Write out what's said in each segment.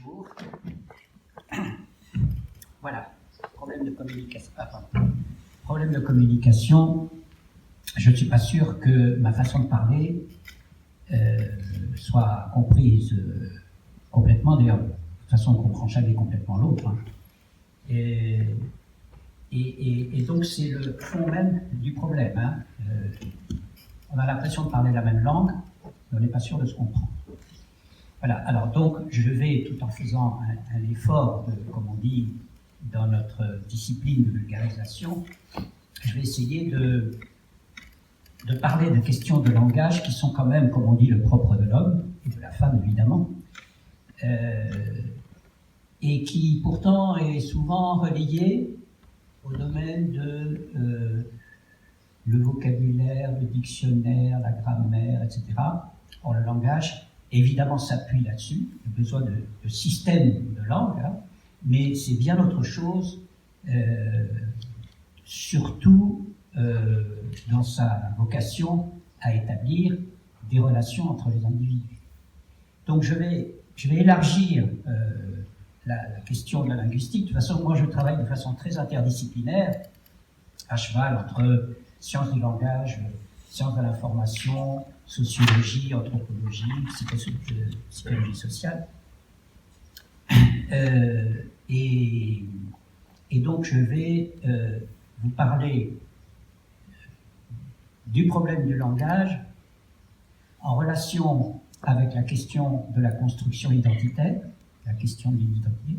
Bonjour. Voilà, problème de communication. Problème de communication. Je ne suis pas sûr que ma façon de parler soit comprise complètement. D'ailleurs, de toute façon, on ne comprend jamais complètement l'autre. Hein. Et donc, c'est le fond même du problème. Hein. On a l'impression de parler la même langue, mais on n'est pas sûr de se comprendre. Voilà, alors donc je vais, tout en faisant un effort, comme on dit dans notre discipline de vulgarisation, je vais essayer de parler de questions de langage qui sont quand même, comme on dit, le propre de l'homme, et de la femme évidemment, et qui pourtant est souvent relayé au domaine de le vocabulaire, le dictionnaire, la grammaire, etc. Or, le langage, évidemment, s'appuie là-dessus, le besoin de système de langue, hein, mais c'est bien autre chose, surtout dans sa vocation à établir des relations entre les individus. Donc, je vais élargir la question de la linguistique. De toute façon, moi, je travaille de façon très interdisciplinaire, à cheval entre sciences du langage, sciences de l'information, sociologie, anthropologie, psychologie sociale. Et donc je vais vous parler du problème du langage en relation avec la question de la construction identitaire, la question de l'identité,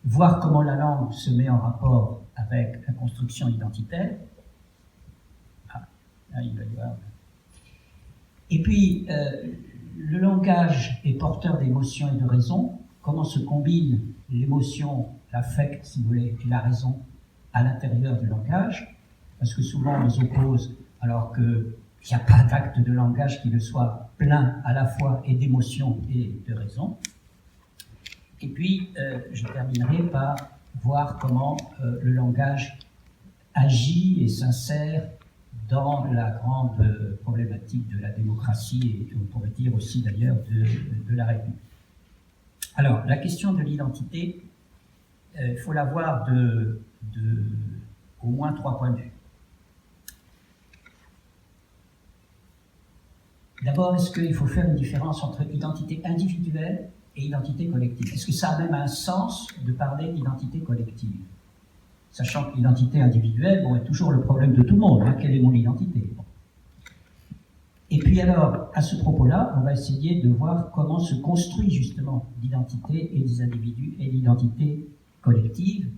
voir comment la langue se met en rapport avec la construction identitaire. Il va y avoir. Et puis, le langage est porteur d'émotions et de raison. Comment se combinent l'émotion, l'affect, si vous voulez, et la raison à l'intérieur du langage? Parce que souvent, on les oppose, alors qu'il n'y a pas d'acte de langage qui ne soit plein à la fois et d'émotions et de raison. Et puis, je terminerai par voir comment le langage agit et s'insère dans la grande problématique de la démocratie et on pourrait dire aussi d'ailleurs de la République. Alors, la question de l'identité, il faut la voir de au moins 3 points de vue. D'abord, est-ce qu'il faut faire une différence entre identité individuelle et identité collective? Est-ce que ça a même un sens de parler d'identité collective? Sachant que l'identité individuelle, est toujours le problème de tout le monde. Hein, quelle est mon identité? Et puis alors, à ce propos-là, on va essayer de voir comment se construit justement l'identité et des individus et l'identité collective,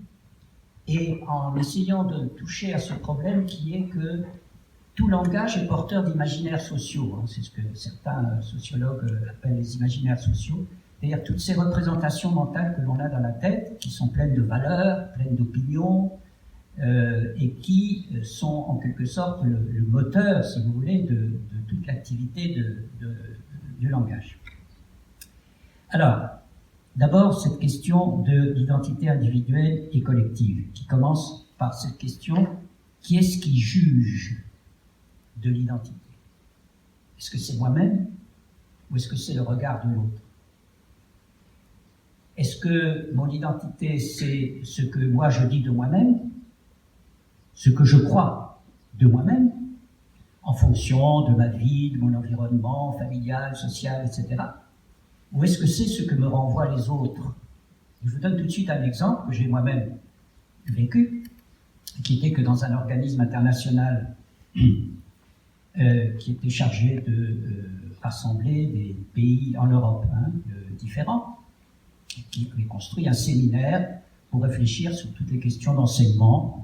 et en essayant de toucher à ce problème qui est que tout langage est porteur d'imaginaires sociaux. Hein, c'est ce que certains sociologues appellent les imaginaires sociaux. C'est-à-dire toutes ces représentations mentales que l'on a dans la tête, qui sont pleines de valeurs, pleines d'opinions, et qui sont en quelque sorte le moteur, si vous voulez, de toute l'activité du langage. Alors, d'abord, cette question de l'identité individuelle et collective, qui commence par cette question, qui est-ce qui juge de l'identité? Est-ce que c'est moi-même ou est-ce que c'est le regard de l'autre? Est-ce que mon identité, c'est ce que moi je dis de moi-même, ce que je crois de moi-même, en fonction de ma vie, de mon environnement familial, social, etc. Ou est-ce que c'est ce que me renvoient les autres? Je vous donne tout de suite un exemple que j'ai moi-même vécu, qui était que dans un organisme international qui était chargé de rassembler des pays en Europe différents, qui avait construit un séminaire pour réfléchir sur toutes les questions d'enseignement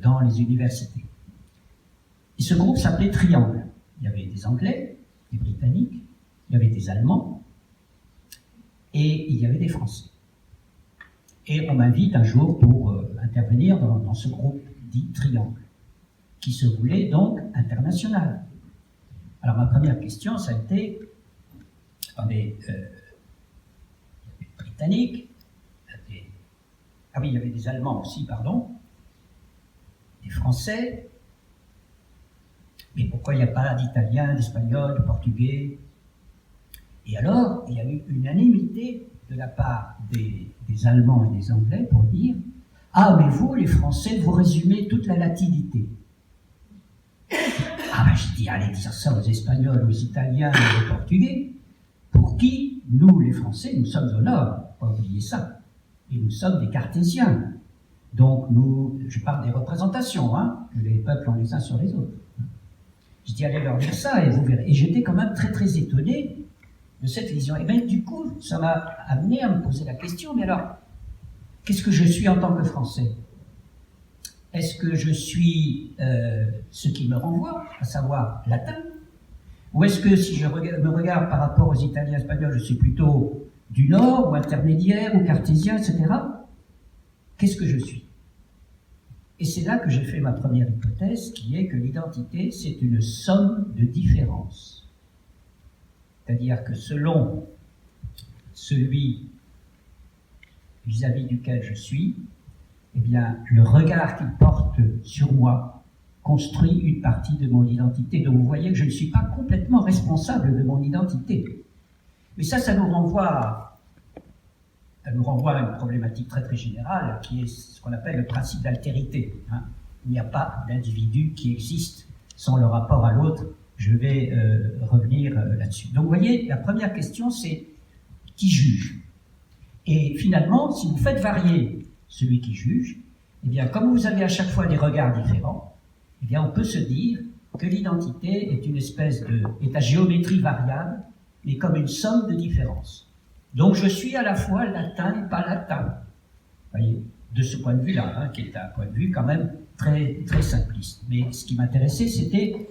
dans les universités. Et ce groupe s'appelait Triangle. Il y avait des Anglais, des Britanniques, il y avait des Allemands, et il y avait des Français. Et on m'invite un jour pour intervenir dans ce groupe dit Triangle, qui se voulait donc international. Alors ma première question, ça a été, attendez, Britanniques, il y avait des Allemands aussi, pardon, des Français, mais pourquoi il n'y a pas d'Italiens, d'Espagnols, de Portugais? Et alors, il y a eu unanimité de la part des Allemands et des Anglais pour dire « Ah, mais vous, les Français, vous résumez toute la latinité. » Ah ben, je dis, allez dire ça aux Espagnols, aux Italiens et aux Portugais, pour qui, nous, les Français, nous sommes au nord, pas oublier ça. Et nous sommes des cartésiens. Donc, je parle des représentations, hein, les peuples ont les uns sur les autres. Je dis, allez leur dire ça, et vous verrez. Et j'étais quand même très, très étonné de cette vision. Et bien, du coup, ça m'a amené à me poser la question, mais alors, qu'est-ce que je suis en tant que Français? Est-ce que je suis ce qui me renvoie, à savoir latin? Ou est-ce que si je me regarde par rapport aux Italiens espagnols, je suis plutôt du Nord, ou intermédiaire, ou cartésien, etc. Qu'est-ce que je suis? Et c'est là que j'ai fait ma première hypothèse, qui est que l'identité, c'est une somme de différences. C'est-à-dire que selon celui vis-à-vis duquel je suis, eh bien, le regard qu'il porte sur moi construit une partie de mon identité. Donc vous voyez que je ne suis pas complètement responsable de mon identité. Mais ça nous renvoie à une problématique très très générale, qui est ce qu'on appelle le principe d'altérité. Hein. Il n'y a pas d'individu qui existe sans le rapport à l'autre. Je vais revenir là-dessus. Donc vous voyez, la première question, c'est qui juge? Et finalement, si vous faites varier celui qui juge, eh bien, comme vous avez à chaque fois des regards différents, eh bien, on peut se dire que l'identité est une espèce est à géométrie variable, mais comme une somme de différences. Donc, je suis à la fois latin et pas latin. Vous voyez, de ce point de vue-là, hein, qui est un point de vue quand même très, très simpliste. Mais ce qui m'intéressait, c'était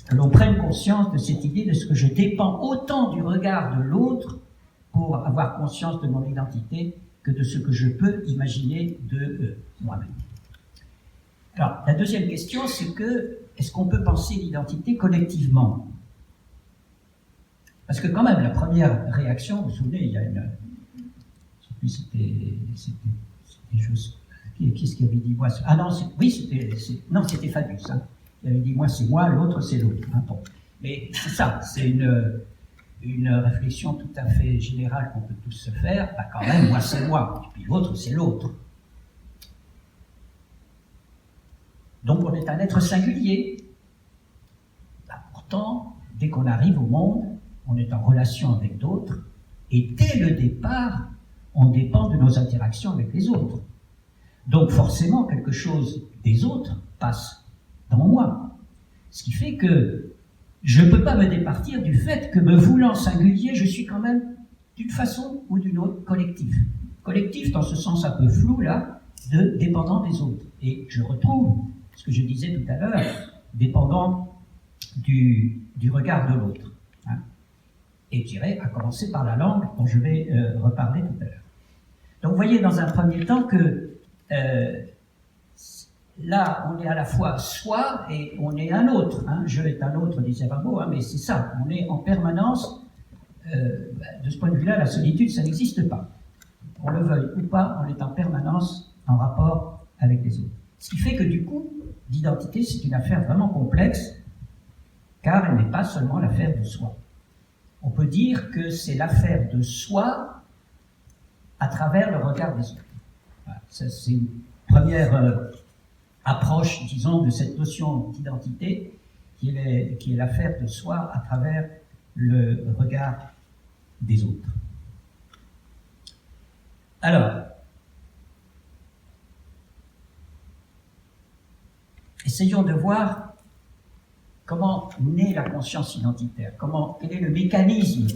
que l'on prenne conscience de cette idée de ce que je dépends autant du regard de l'autre pour avoir conscience de mon identité que de ce que je peux imaginer de moi-même. Alors, la deuxième question, c'est est-ce qu'on peut penser l'identité collectivement? Parce que quand même, la première réaction, vous vous souvenez, il y a une... Je ne sais plus, c'était juste... Qui est-ce qui avait dit moi? Ah non, c'était Fabius. Hein. Il avait dit moi, c'est moi, l'autre, c'est l'autre. Hein, bon. Mais c'est ça, c'est une réflexion tout à fait générale qu'on peut tous se faire. Bah quand même, moi, c'est moi, et puis l'autre, c'est l'autre. Donc on est un être singulier. Bah, pourtant, dès qu'on arrive au monde, on est en relation avec d'autres, et dès le départ, on dépend de nos interactions avec les autres. Donc forcément, quelque chose des autres passe dans moi. Ce qui fait que je ne peux pas me départir du fait que, me voulant singulier, je suis quand même, d'une façon ou d'une autre, collectif. Collectif dans ce sens un peu flou, là, de dépendant des autres. Et je retrouve ce que je disais tout à l'heure, dépendant du regard de l'autre. Hein. Et je dirais, à commencer par la langue, dont je vais reparler tout à l'heure. Donc vous voyez dans un premier temps que là, on est à la fois soi et on est un autre. Hein. Je est un autre, disait Rimbaud, hein, mais c'est ça, on est en permanence, de ce point de vue-là, la solitude, ça n'existe pas. Qu'on le veuille ou pas, on est en permanence en rapport avec les autres. Ce qui fait que du coup, l'identité, c'est une affaire vraiment complexe, car elle n'est pas seulement l'affaire de soi. On peut dire que c'est l'affaire de soi à travers le regard des autres. Voilà, ça, c'est une première approche, disons, de cette notion d'identité, qui est l'affaire de soi à travers le regard des autres. Alors, essayons de voir comment naît la conscience identitaire, quel est le mécanisme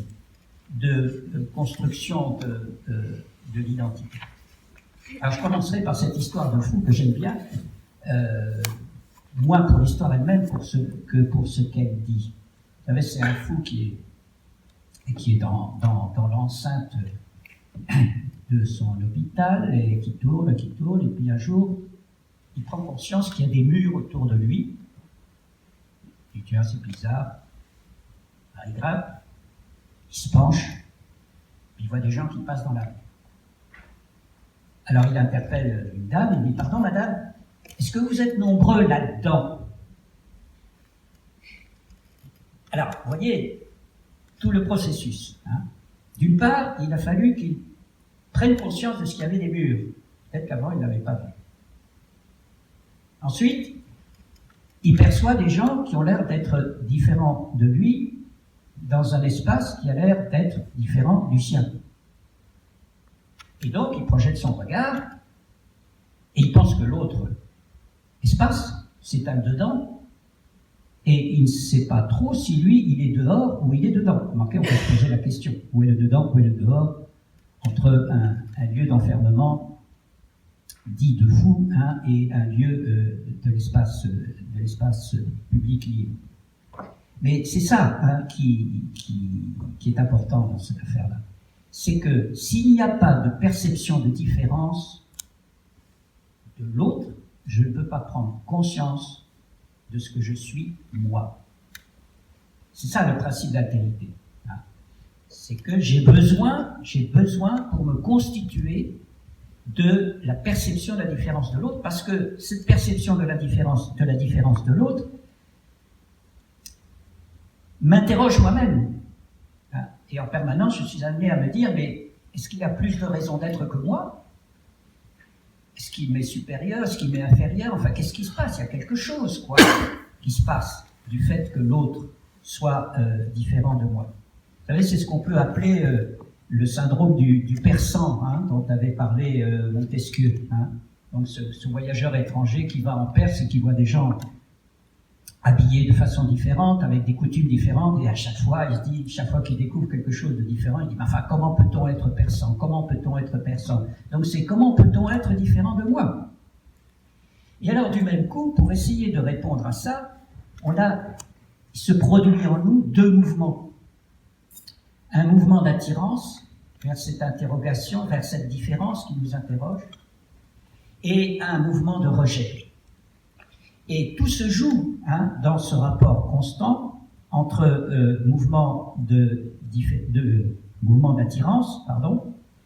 de construction de l'identité. Alors je commencerai par cette histoire de fou que j'aime bien, moins pour l'histoire elle-même que pour ce qu'elle dit. Vous savez, c'est un fou qui est dans l'enceinte de son hôpital et qui tourne, et puis un jour, il prend conscience qu'il y a des murs autour de lui. Il dit, tiens, c'est bizarre. Alors, il grimpe, il se penche, puis il voit des gens qui passent dans la rue. Alors il interpelle une dame, il dit, pardon madame, est-ce que vous êtes nombreux là-dedans? Alors, vous voyez, tout le processus. Hein. D'une part, il a fallu qu'il prenne conscience de ce qu'il y avait des murs. Peut-être qu'avant, il ne l'avait pas vu. Ensuite, il perçoit des gens qui ont l'air d'être différents de lui dans un espace qui a l'air d'être différent du sien. Et donc, il projette son regard et il pense que l'autre espace s'étale dedans et il ne sait pas trop si lui, il est dehors ou il est dedans. Remarquez, on peut se poser la question. Où est le dedans, où est le dehors entre un lieu d'enfermement dit de fou hein, et un lieu de l'espace public libre. Mais c'est ça hein, qui est important dans cette affaire-là. C'est que s'il n'y a pas de perception de différence de l'autre, je ne peux pas prendre conscience de ce que je suis moi. C'est ça le principe d'altérité. Hein. C'est que j'ai besoin pour me constituer de la perception de la différence de l'autre, parce que cette perception de la différence de l'autre m'interroge moi-même. Hein. Et en permanence, je suis amené à me dire, mais est-ce qu'il a plus de raison d'être que moi ? Est-ce qu'il m'est supérieur ? Est-ce qu'il m'est inférieur ? Enfin, qu'est-ce qui se passe ? Il y a quelque chose, quoi, qui se passe du fait que l'autre soit différent de moi. Vous savez, c'est ce qu'on peut appeler le syndrome du persan, hein, dont avait parlé Montesquieu. Hein. Donc, ce voyageur étranger qui va en Perse et qui voit des gens habillés de façon différente, avec des coutumes différentes, et à chaque fois, il se dit, chaque fois qu'il découvre quelque chose de différent, il dit, mais enfin, comment peut-on être persan ? Comment peut-on être persan ? Donc c'est comment peut-on être différent de moi ? Et alors, du même coup, pour essayer de répondre à ça, il se produit en nous deux mouvements. Un mouvement d'attirance vers cette interrogation, vers cette différence qui nous interroge, et un mouvement de rejet. Et tout se joue hein, dans ce rapport constant entre mouvement d'attirance,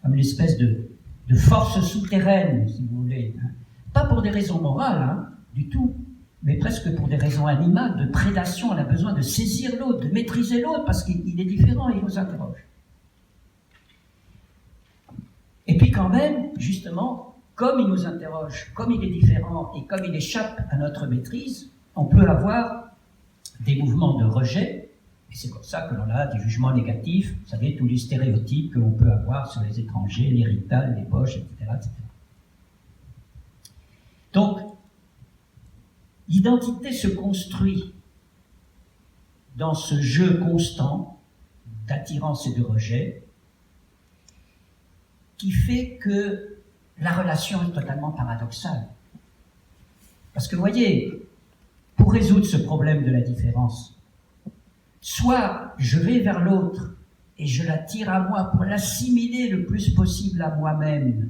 comme une espèce de force souterraine, si vous voulez. Hein. Pas pour des raisons morales, hein, du tout, mais presque pour des raisons animales, de prédation. On a besoin de saisir l'autre, de maîtriser l'autre, parce qu'il est différent et il nous interroge. Et puis quand même, justement, comme il nous interroge, comme il est différent et comme il échappe à notre maîtrise, on peut avoir des mouvements de rejet, et c'est comme ça que l'on a des jugements négatifs, vous savez, tous les stéréotypes que l'on peut avoir sur les étrangers, les rictales, les poches, etc., etc. Donc, l'identité se construit dans ce jeu constant d'attirance et de rejet qui fait que la relation est totalement paradoxale. Parce que, vous voyez, pour résoudre ce problème de la différence, soit je vais vers l'autre et je l'attire à moi pour l'assimiler le plus possible à moi-même,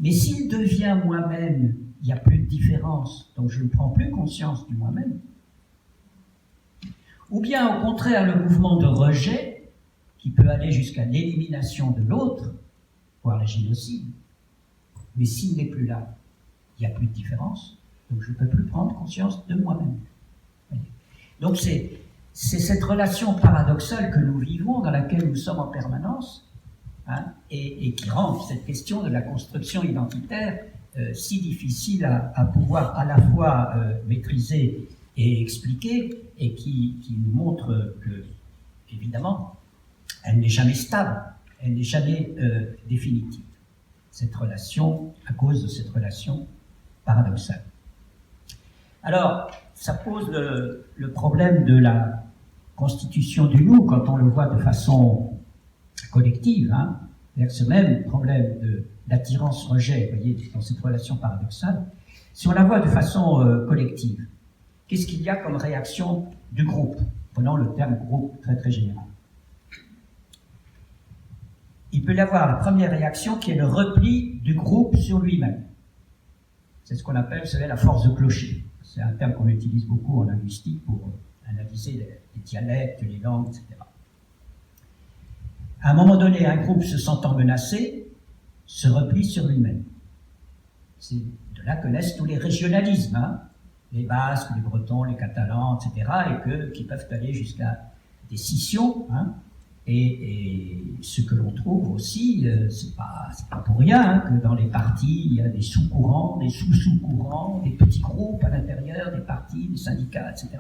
mais s'il devient moi-même, il n'y a plus de différence, donc je ne prends plus conscience du moi-même. Ou bien, au contraire, le mouvement de rejet, qui peut aller jusqu'à l'élimination de l'autre, voire le génocide, mais s'il n'est plus là, il n'y a plus de différence, donc je ne peux plus prendre conscience de moi-même. Donc c'est cette relation paradoxale que nous vivons, dans laquelle nous sommes en permanence, hein, et qui rend cette question de la construction identitaire si difficile à pouvoir à la fois maîtriser et expliquer, et qui nous montre que, évidemment, elle n'est jamais stable, elle n'est jamais définitive. Cette relation, à cause de cette relation paradoxale. Alors, ça pose le problème de la constitution du nous quand on le voit de façon collective, hein, c'est-à-dire ce même problème d'attirance-rejet, vous voyez, dans cette relation paradoxale, si on la voit de façon collective, qu'est-ce qu'il y a comme réaction du groupe ? Prenons le terme groupe très très général. Il peut y avoir la première réaction qui est le repli du groupe sur lui-même. C'est ce qu'on appelle, vous savez, la force de clocher. C'est un terme qu'on utilise beaucoup en linguistique pour analyser les dialectes, les langues, etc. À un moment donné, un groupe se sentant menacé se replie sur lui-même. C'est de là que naissent tous les régionalismes, hein, les Basques, les Bretons, les Catalans, etc., et qui peuvent aller jusqu'à des scissions, hein, Et ce que l'on trouve aussi, c'est pas pour rien hein, que dans les partis, il y a des sous-courants, des sous-sous-courants, des petits groupes à l'intérieur, des partis, des syndicats, etc.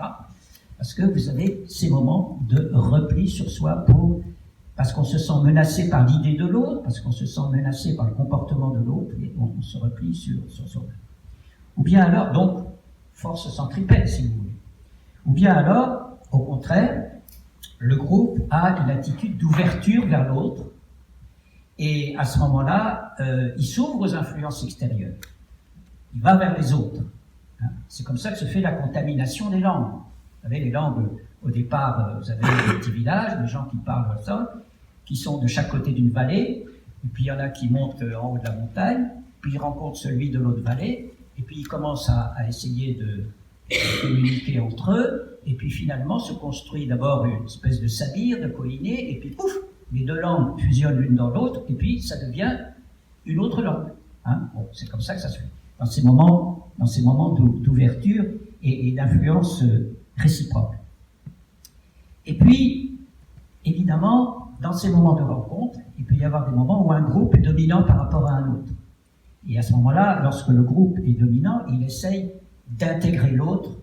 Parce que vous avez ces moments de repli sur soi parce qu'on se sent menacé par l'idée de l'autre, parce qu'on se sent menacé par le comportement de l'autre, et on se replie sur soi-même. Ou bien alors, donc, force centripète, si vous voulez. Ou bien alors, au contraire, le groupe a une attitude d'ouverture vers l'autre, et à ce moment-là, il s'ouvre aux influences extérieures. Il va vers les autres. Hein. C'est comme ça que se fait la contamination des langues. Vous savez, les langues, au départ, vous avez des petits villages, des gens qui parlent le sol, qui sont de chaque côté d'une vallée, et puis il y en a qui montent en haut de la montagne, puis ils rencontrent celui de l'autre vallée, et puis ils commencent à essayer de communiquer entre eux, et puis finalement se construit d'abord une espèce de sabir, de collinée, et puis pouf, les deux langues fusionnent l'une dans l'autre, et puis ça devient une autre langue. Hein, bon, c'est comme ça que ça se fait. Dans ces moments d'ouverture et d'influence réciproque. Et puis, évidemment, dans ces moments de rencontre, il peut y avoir des moments où un groupe est dominant par rapport à un autre. Et à ce moment-là, lorsque le groupe est dominant, il essaye d'intégrer l'autre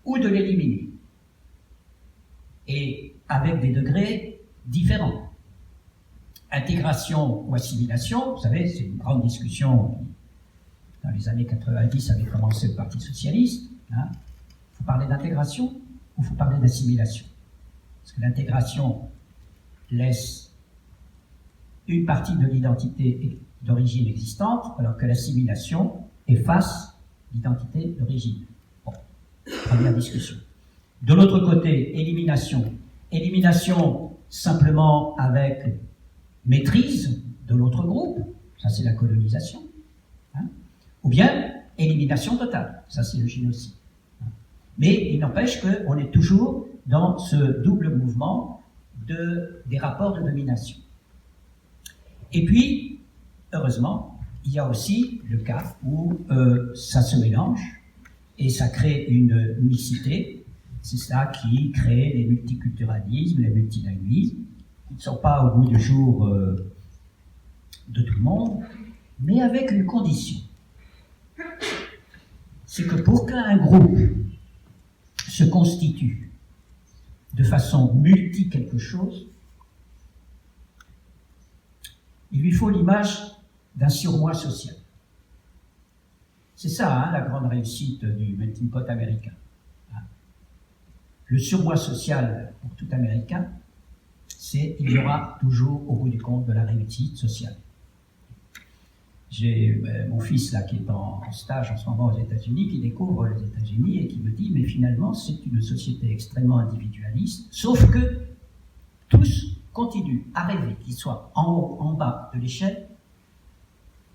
ou de l'éliminer. Et avec des degrés différents. Intégration ou assimilation, vous savez, c'est une grande discussion qui, dans les années 90, avait commencé au Parti socialiste. Hein. Il faut parler d'intégration ou il faut parler d'assimilation? Parce que l'intégration laisse une partie de l'identité d'origine existante, alors que l'assimilation efface l'identité d'origine. Bon, première discussion. De l'autre côté, élimination. Élimination simplement avec maîtrise de l'autre groupe, ça c'est la colonisation. Hein. Ou bien élimination totale, ça c'est le génocide. Hein. Mais il n'empêche qu'on est toujours dans ce double mouvement des rapports de domination. Et puis, heureusement, il y a aussi le cas où ça se mélange et ça crée une unicité. C'est ça qui crée les multiculturalismes, les multilinguismes, qui ne sont pas au bout du jour de tout le monde, mais avec une condition. C'est que pour qu'un groupe se constitue de façon multi quelque chose, il lui faut l'image d'un surmoi social. C'est ça, hein, la grande réussite du melting pot américain. Le surmoi social pour tout Américain, c'est il y aura toujours, au bout du compte, de la réussite sociale. J'ai mon fils là qui est en stage en ce moment aux États-Unis, qui découvre les États-Unis et qui me dit, mais finalement, c'est une société extrêmement individualiste, sauf que tous continuent à rêver, qu'ils soient en haut, en bas de l'échelle,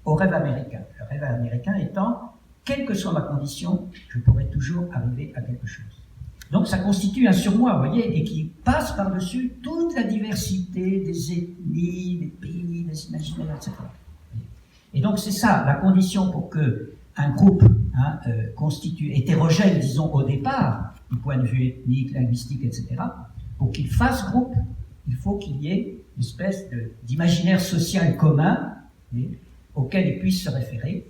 au rêve américain. Le rêve américain étant, quelle que soit ma condition, je pourrai toujours arriver à quelque chose. Donc ça constitue un surmoi, vous voyez, et qui passe par-dessus toute la diversité des ethnies, des pays, des imaginaires, etc. Et donc c'est ça, la condition pour qu'un groupe constitue hétérogène, disons, au départ, du point de vue ethnique, linguistique, etc., pour qu'il fasse groupe, il faut qu'il y ait une espèce d'imaginaire social commun auquel il puisse se référer,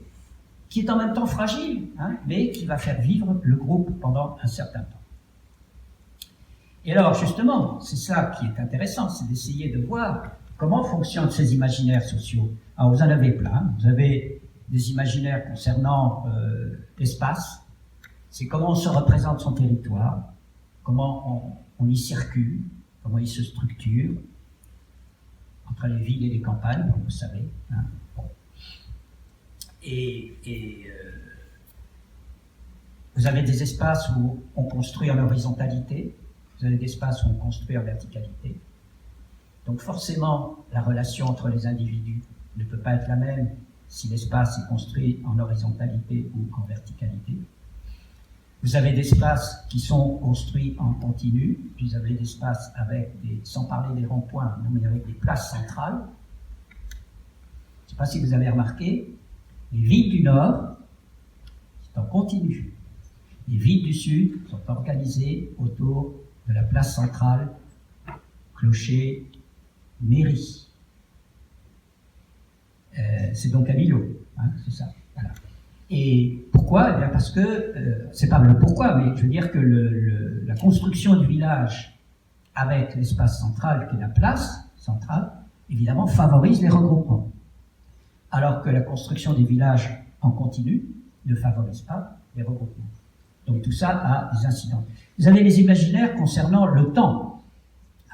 qui est en même temps fragile, hein, mais qui va faire vivre le groupe pendant un certain temps. Et alors, justement, c'est ça qui est intéressant, c'est d'essayer de voir comment fonctionnent ces imaginaires sociaux. Alors, vous en avez plein. Vous avez des imaginaires concernant l'espace. C'est comment on se représente son territoire, comment on y circule, comment il se structure, entre les villes et les campagnes, comme vous savez. Hein. Bon. Vous avez des espaces où on construit en horizontalité, vous avez des espaces où on construit en verticalité. Donc forcément, la relation entre les individus ne peut pas être la même si l'espace est construit en horizontalité ou en verticalité. Vous avez des espaces qui sont construits en continu, puis vous avez des espaces avec sans parler des ronds-points, mais avec des places centrales. Je ne sais pas si vous avez remarqué, les villes du Nord, c'est en continu. Les villes du Sud sont organisées autour de la place centrale, clocher, mairie. C'est donc à Millau, hein, c'est ça. Voilà. Et pourquoi? Eh bien parce que, c'est pas le pourquoi, mais je veux dire que la construction du village avec l'espace central, qui est la place centrale, évidemment favorise les regroupements. Alors que la construction des villages en continu ne favorise pas les regroupements. Donc tout ça a des incidences. Vous avez les imaginaires concernant le temps.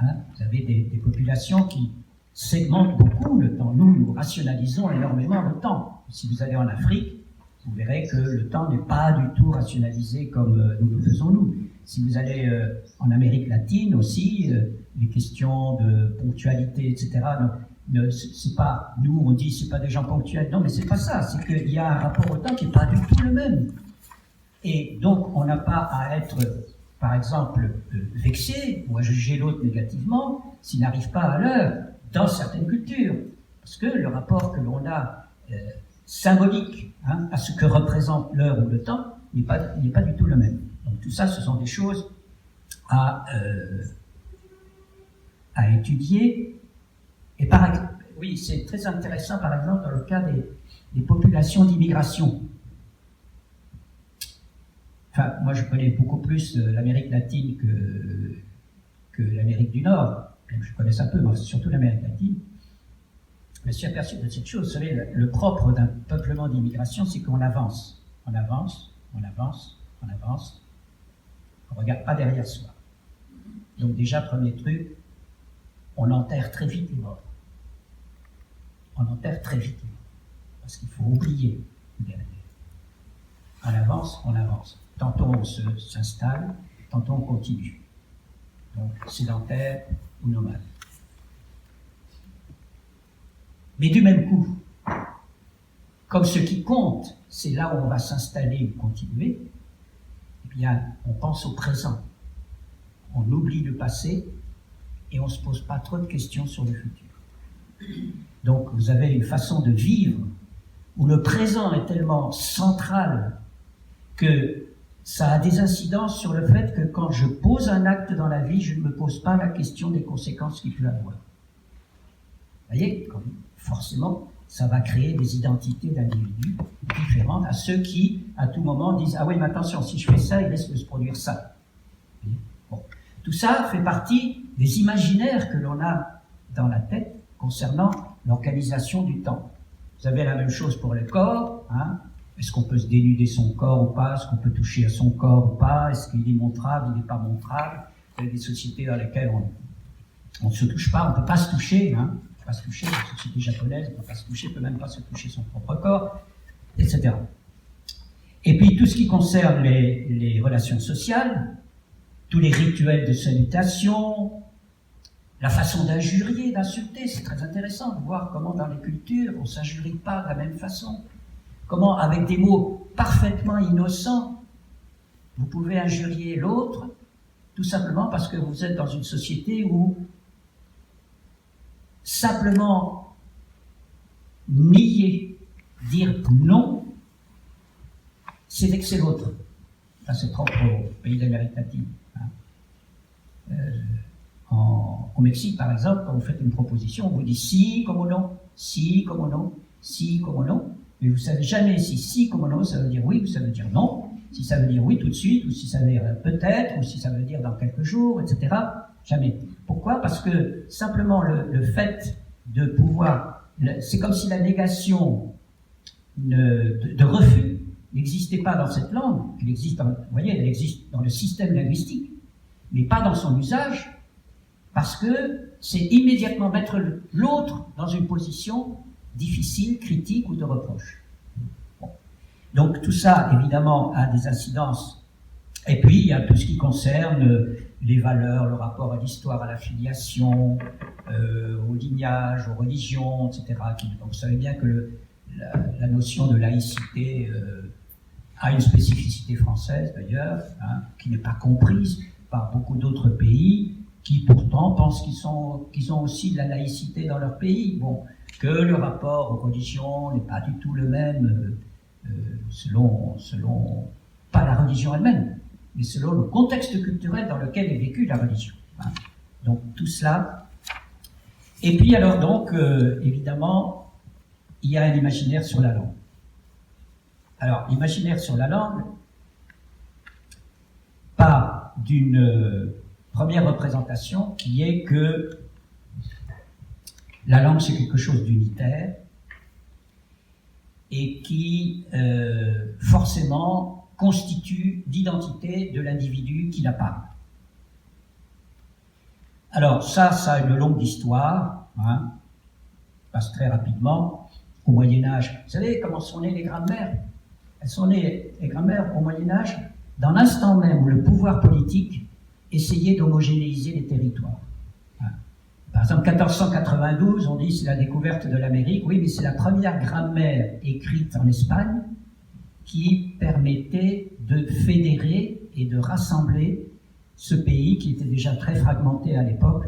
Hein, vous avez des populations qui segmentent beaucoup le temps. Nous rationalisons énormément le temps. Si vous allez en Afrique, vous verrez que le temps n'est pas du tout rationalisé comme nous le faisons nous. Si vous allez en Amérique latine aussi, les questions de ponctualité, etc., c'est pas, nous on dit c'est pas des gens ponctuels, non mais c'est pas ça, c'est qu'il y a un rapport au temps qui n'est pas du tout le même. Et donc on n'a pas à être, par exemple, vexé ou à juger l'autre négativement s'il n'arrive pas à l'heure dans certaines cultures. Parce que le rapport que l'on a symbolique à ce que représente l'heure ou le temps n'est pas du tout le même. Donc tout ça, ce sont des choses à étudier. Et oui, c'est très intéressant, par exemple, dans le cas des populations d'immigration. Enfin, moi, je connais beaucoup plus l'Amérique latine que l'Amérique du Nord. Je connais un peu, mais surtout l'Amérique latine. Je me suis aperçu de cette chose. Vous savez, le propre d'un peuplement d'immigration, c'est qu'on avance. On avance, on avance, on avance. On ne regarde pas derrière soi. Donc déjà, premier truc, on enterre très vite les morts. On enterre très vite les morts. Parce qu'il faut oublier derrière. On avance, on avance. Tantôt on s'installe, tantôt on continue. Donc sédentaire ou nomade. Mais du même coup, comme ce qui compte, c'est là où on va s'installer ou continuer, eh bien, on pense au présent. On oublie le passé et on ne se pose pas trop de questions sur le futur. Donc, vous avez une façon de vivre où le présent est tellement central que ça a des incidences sur le fait que quand je pose un acte dans la vie, je ne me pose pas la question des conséquences qu'il peut avoir. Vous voyez, forcément, ça va créer des identités d'individus différentes à ceux qui, à tout moment, disent « Ah oui, mais attention, si je fais ça, il risque de se produire ça. » Bon. Tout ça fait partie des imaginaires que l'on a dans la tête concernant l'organisation du temps. Vous avez la même chose pour le corps. Hein. Est-ce qu'on peut se dénuder son corps ou pas? Est-ce qu'on peut toucher à son corps ou pas? Est-ce qu'il est montrable, il n'est pas montrable? Il y a des sociétés dans lesquelles on ne se touche pas, on ne peut pas se toucher. Hein. Pas se toucher, la société japonaise ne peut pas se toucher, ne peut même pas se toucher son propre corps, etc. Et puis tout ce qui concerne les relations sociales, tous les rituels de salutation, la façon d'injurier, d'insulter, c'est très intéressant de voir comment dans les cultures on ne s'injurie pas de la même façon, comment avec des mots parfaitement innocents, vous pouvez injurier l'autre, tout simplement parce que vous êtes dans une société où simplement nier, dire non, c'est vexer l'autre. Ça, c'est propre au pays d'Amérique latine. Hein. Au Mexique, par exemple, quand vous faites une proposition, on vous dit si comme non, si comme non, si comme non, mais vous ne savez jamais si comme non, ça veut dire oui ou ça veut dire non, si ça veut dire oui tout de suite, ou si ça veut dire peut-être, ou si ça veut dire dans quelques jours, etc. Jamais. Pourquoi? Parce que simplement le fait de pouvoir... C'est comme si la négation de refus n'existait pas dans cette langue. Elle existe vous voyez, elle existe dans le système linguistique, mais pas dans son usage, parce que c'est immédiatement mettre l'autre dans une position difficile, critique ou de reproche. Bon. Donc tout ça, évidemment, a des incidences. Et puis, il y a tout ce qui concerne les valeurs, le rapport à l'histoire, à la filiation, au lignage, aux religions, etc. Donc, vous savez bien que la notion de laïcité a une spécificité française, d'ailleurs, hein, qui n'est pas comprise par beaucoup d'autres pays, qui pourtant pensent qu'ils ont aussi de la laïcité dans leur pays. Bon, que le rapport aux religions n'est pas du tout le même selon pas la religion elle-même, mais selon le contexte culturel dans lequel est vécue la religion. Hein. Donc tout cela. Et puis alors donc, évidemment, il y a un imaginaire sur la langue. Alors, l'imaginaire sur la langue part d'une première représentation qui est que la langue c'est quelque chose d'unitaire et qui forcément constitue l'identité de l'individu qui la parle. Alors ça a une longue histoire, hein, passe très rapidement au Moyen-Âge. Vous savez comment sont nées les grammaires? Elles sont nées, les grammaires, au Moyen-Âge, dans l'instant même où le pouvoir politique essayait d'homogénéiser les territoires. Par exemple, 1492, on dit c'est la découverte de l'Amérique. Oui, mais c'est la première grammaire écrite en Espagne qui permettait de fédérer et de rassembler ce pays qui était déjà très fragmenté à l'époque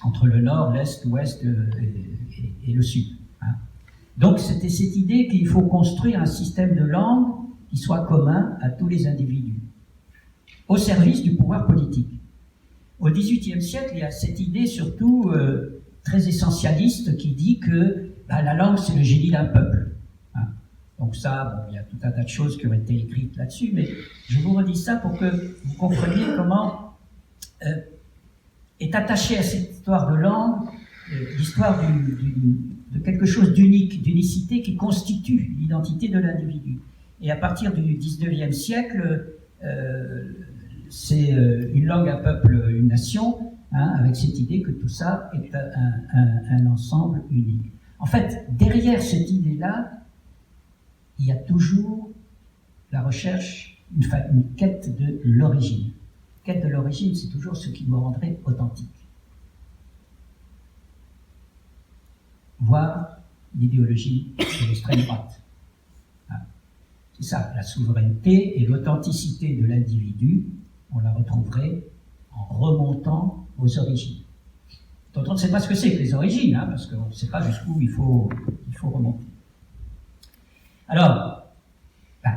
entre le nord, l'est, l'ouest et le sud. Hein. Donc c'était cette idée qu'il faut construire un système de langue qui soit commun à tous les individus, au service du pouvoir politique. Au XVIIIe siècle, il y a cette idée surtout très essentialiste qui dit que la langue c'est le génie d'un peuple. Hein. Donc ça, bon, il y a tout un tas de choses qui ont été écrites là-dessus, mais je vous redis ça pour que vous compreniez comment est attachée à cette histoire de langue l'histoire de quelque chose d'unique, d'unicité qui constitue l'identité de l'individu. Et à partir du XIXe siècle, c'est une langue, un peuple, une nation, hein, avec cette idée que tout ça est un ensemble unique. En fait, derrière cette idée-là, il y a toujours la recherche, une quête de l'origine. La quête de l'origine, c'est toujours ce qui me rendrait authentique. Voire l'idéologie de l'extrême droite. C'est ça, la souveraineté et l'authenticité de l'individu, on la retrouverait en remontant aux origines. Donc on ne sait pas ce que c'est que les origines, hein, parce qu'on ne sait pas jusqu'où il faut remonter. Alors,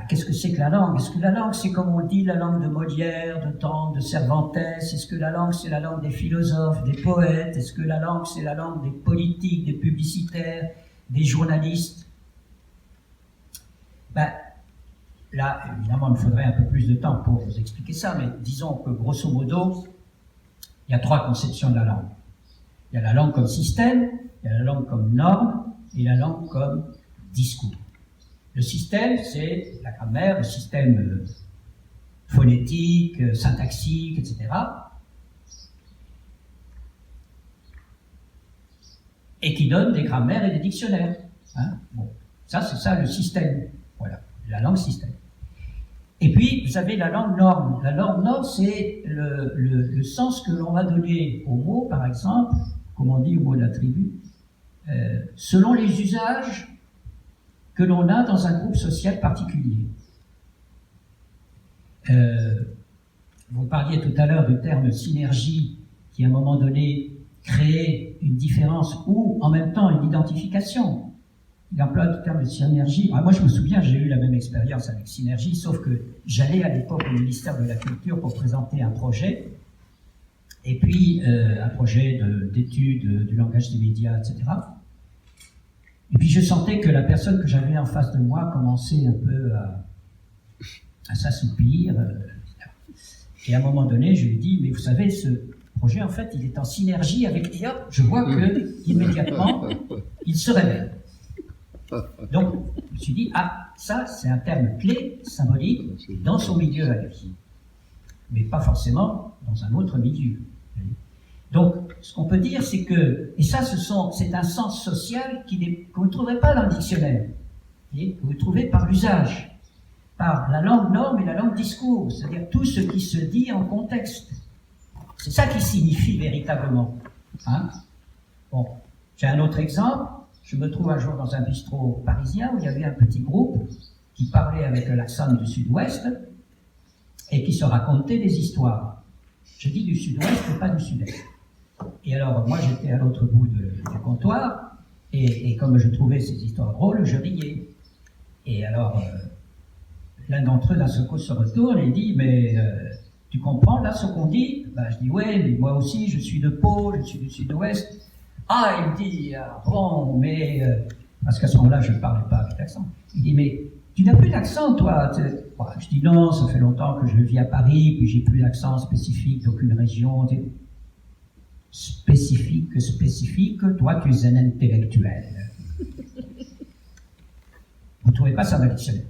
qu'est-ce que c'est que la langue? Est-ce que la langue, c'est comme on dit la langue de Molière, de Tante, de Cervantes? Est-ce que la langue, c'est la langue des philosophes, des poètes? Est-ce que la langue, c'est la langue des politiques, des publicitaires, des journalistes? Là, évidemment, il me faudrait un peu plus de temps pour vous expliquer ça, mais disons que, grosso modo, il y a trois conceptions de la langue. Il y a la langue comme système, il y a la langue comme norme, et la langue comme discours. Le système, c'est la grammaire, le système phonétique, syntaxique, etc. Et qui donne des grammaires et des dictionnaires. Hein, bon, ça, c'est ça le système. Voilà, la langue système. Et puis, vous avez la langue norme. La langue norme, c'est le sens que l'on va donner aux mots, par exemple, comme on dit au mot de la tribu, selon les usages que l'on a dans un groupe social particulier. Vous parliez tout à l'heure du terme synergie, qui à un moment donné crée une différence ou en même temps une identification. Il emploie le terme de synergie. Alors moi je me souviens, j'ai eu la même expérience avec synergie, sauf que j'allais à l'époque au ministère de la Culture pour présenter un projet, et puis un projet d'étude du langage des médias, etc. Et puis je sentais que la personne que j'avais en face de moi commençait un peu à s'assoupir. Et à un moment donné, je lui ai dit, mais vous savez, ce projet, en fait, il est en synergie avec... Et hop, je vois que immédiatement, il se révèle. Donc, je me suis dit, ça, c'est un terme clé, symbolique, dans son milieu à lui. Mais pas forcément dans un autre milieu. Donc, ce qu'on peut dire, c'est que, et ça, c'est un sens social que vous ne trouverez pas dans le dictionnaire, que vous trouvez par l'usage, par la langue norme et la langue discours, c'est-à-dire tout ce qui se dit en contexte. C'est ça qui signifie véritablement. Hein? Bon, j'ai un autre exemple. Je me trouve un jour dans un bistrot parisien où il y avait un petit groupe qui parlait avec l'accent du sud-ouest et qui se racontait des histoires. Je dis du sud-ouest et pas du sud-est. Et alors, moi, j'étais à l'autre bout du comptoir, et comme je trouvais ces histoires drôles, je riais. Et alors, l'un d'entre eux d'un seul coup se retourne et dit, mais tu comprends là ce qu'on dit? Ben, je dis, ouais, mais moi aussi je suis de Pau, je suis du sud-ouest. Ah, il me dit, ah, bon, mais... parce qu'à ce moment-là, je ne parlais pas avec accent. Il dit, mais tu n'as plus d'accent, toi? Bon, je dis, non, ça fait longtemps que je vis à Paris, puis j'ai plus d'accent spécifique d'aucune région. Spécifique, toi tu es un intellectuel. Vous ne trouvez pas ça malicieux?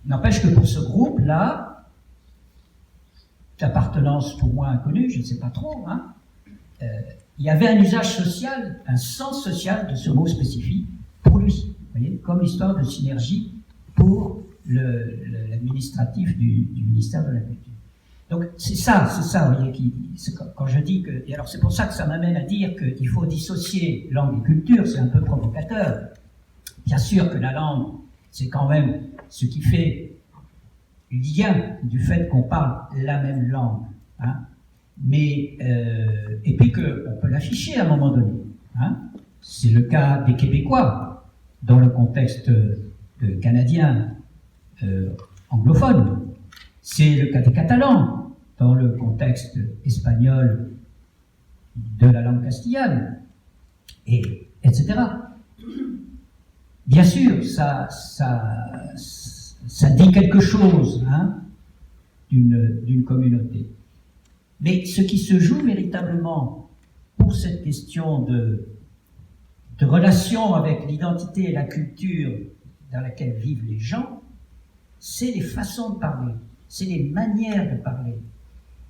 N'empêche que pour ce groupe-là, d'appartenance pour moi inconnue, je ne sais pas trop, hein, il y avait un usage social, un sens social de ce mot spécifique pour lui, vous voyez, comme histoire de synergie pour l'administratif du ministère de la Culture. Donc c'est ça, vous voyez, quand je dis que... Et alors c'est pour ça que ça m'amène à dire qu'il faut dissocier langue et culture, c'est un peu provocateur. Bien sûr que la langue, c'est quand même ce qui fait lien du fait qu'on parle la même langue, hein. Mais, et puis qu'on peut l'afficher à un moment donné, hein. C'est le cas des Québécois, dans le contexte canadien, anglophone. C'est le cas des Catalans, dans le contexte espagnol de la langue castillane, etc. Bien sûr, ça dit quelque chose, hein, d'une communauté. Mais ce qui se joue véritablement pour cette question de relation avec l'identité et la culture dans laquelle vivent les gens, c'est les façons de parler, c'est les manières de parler.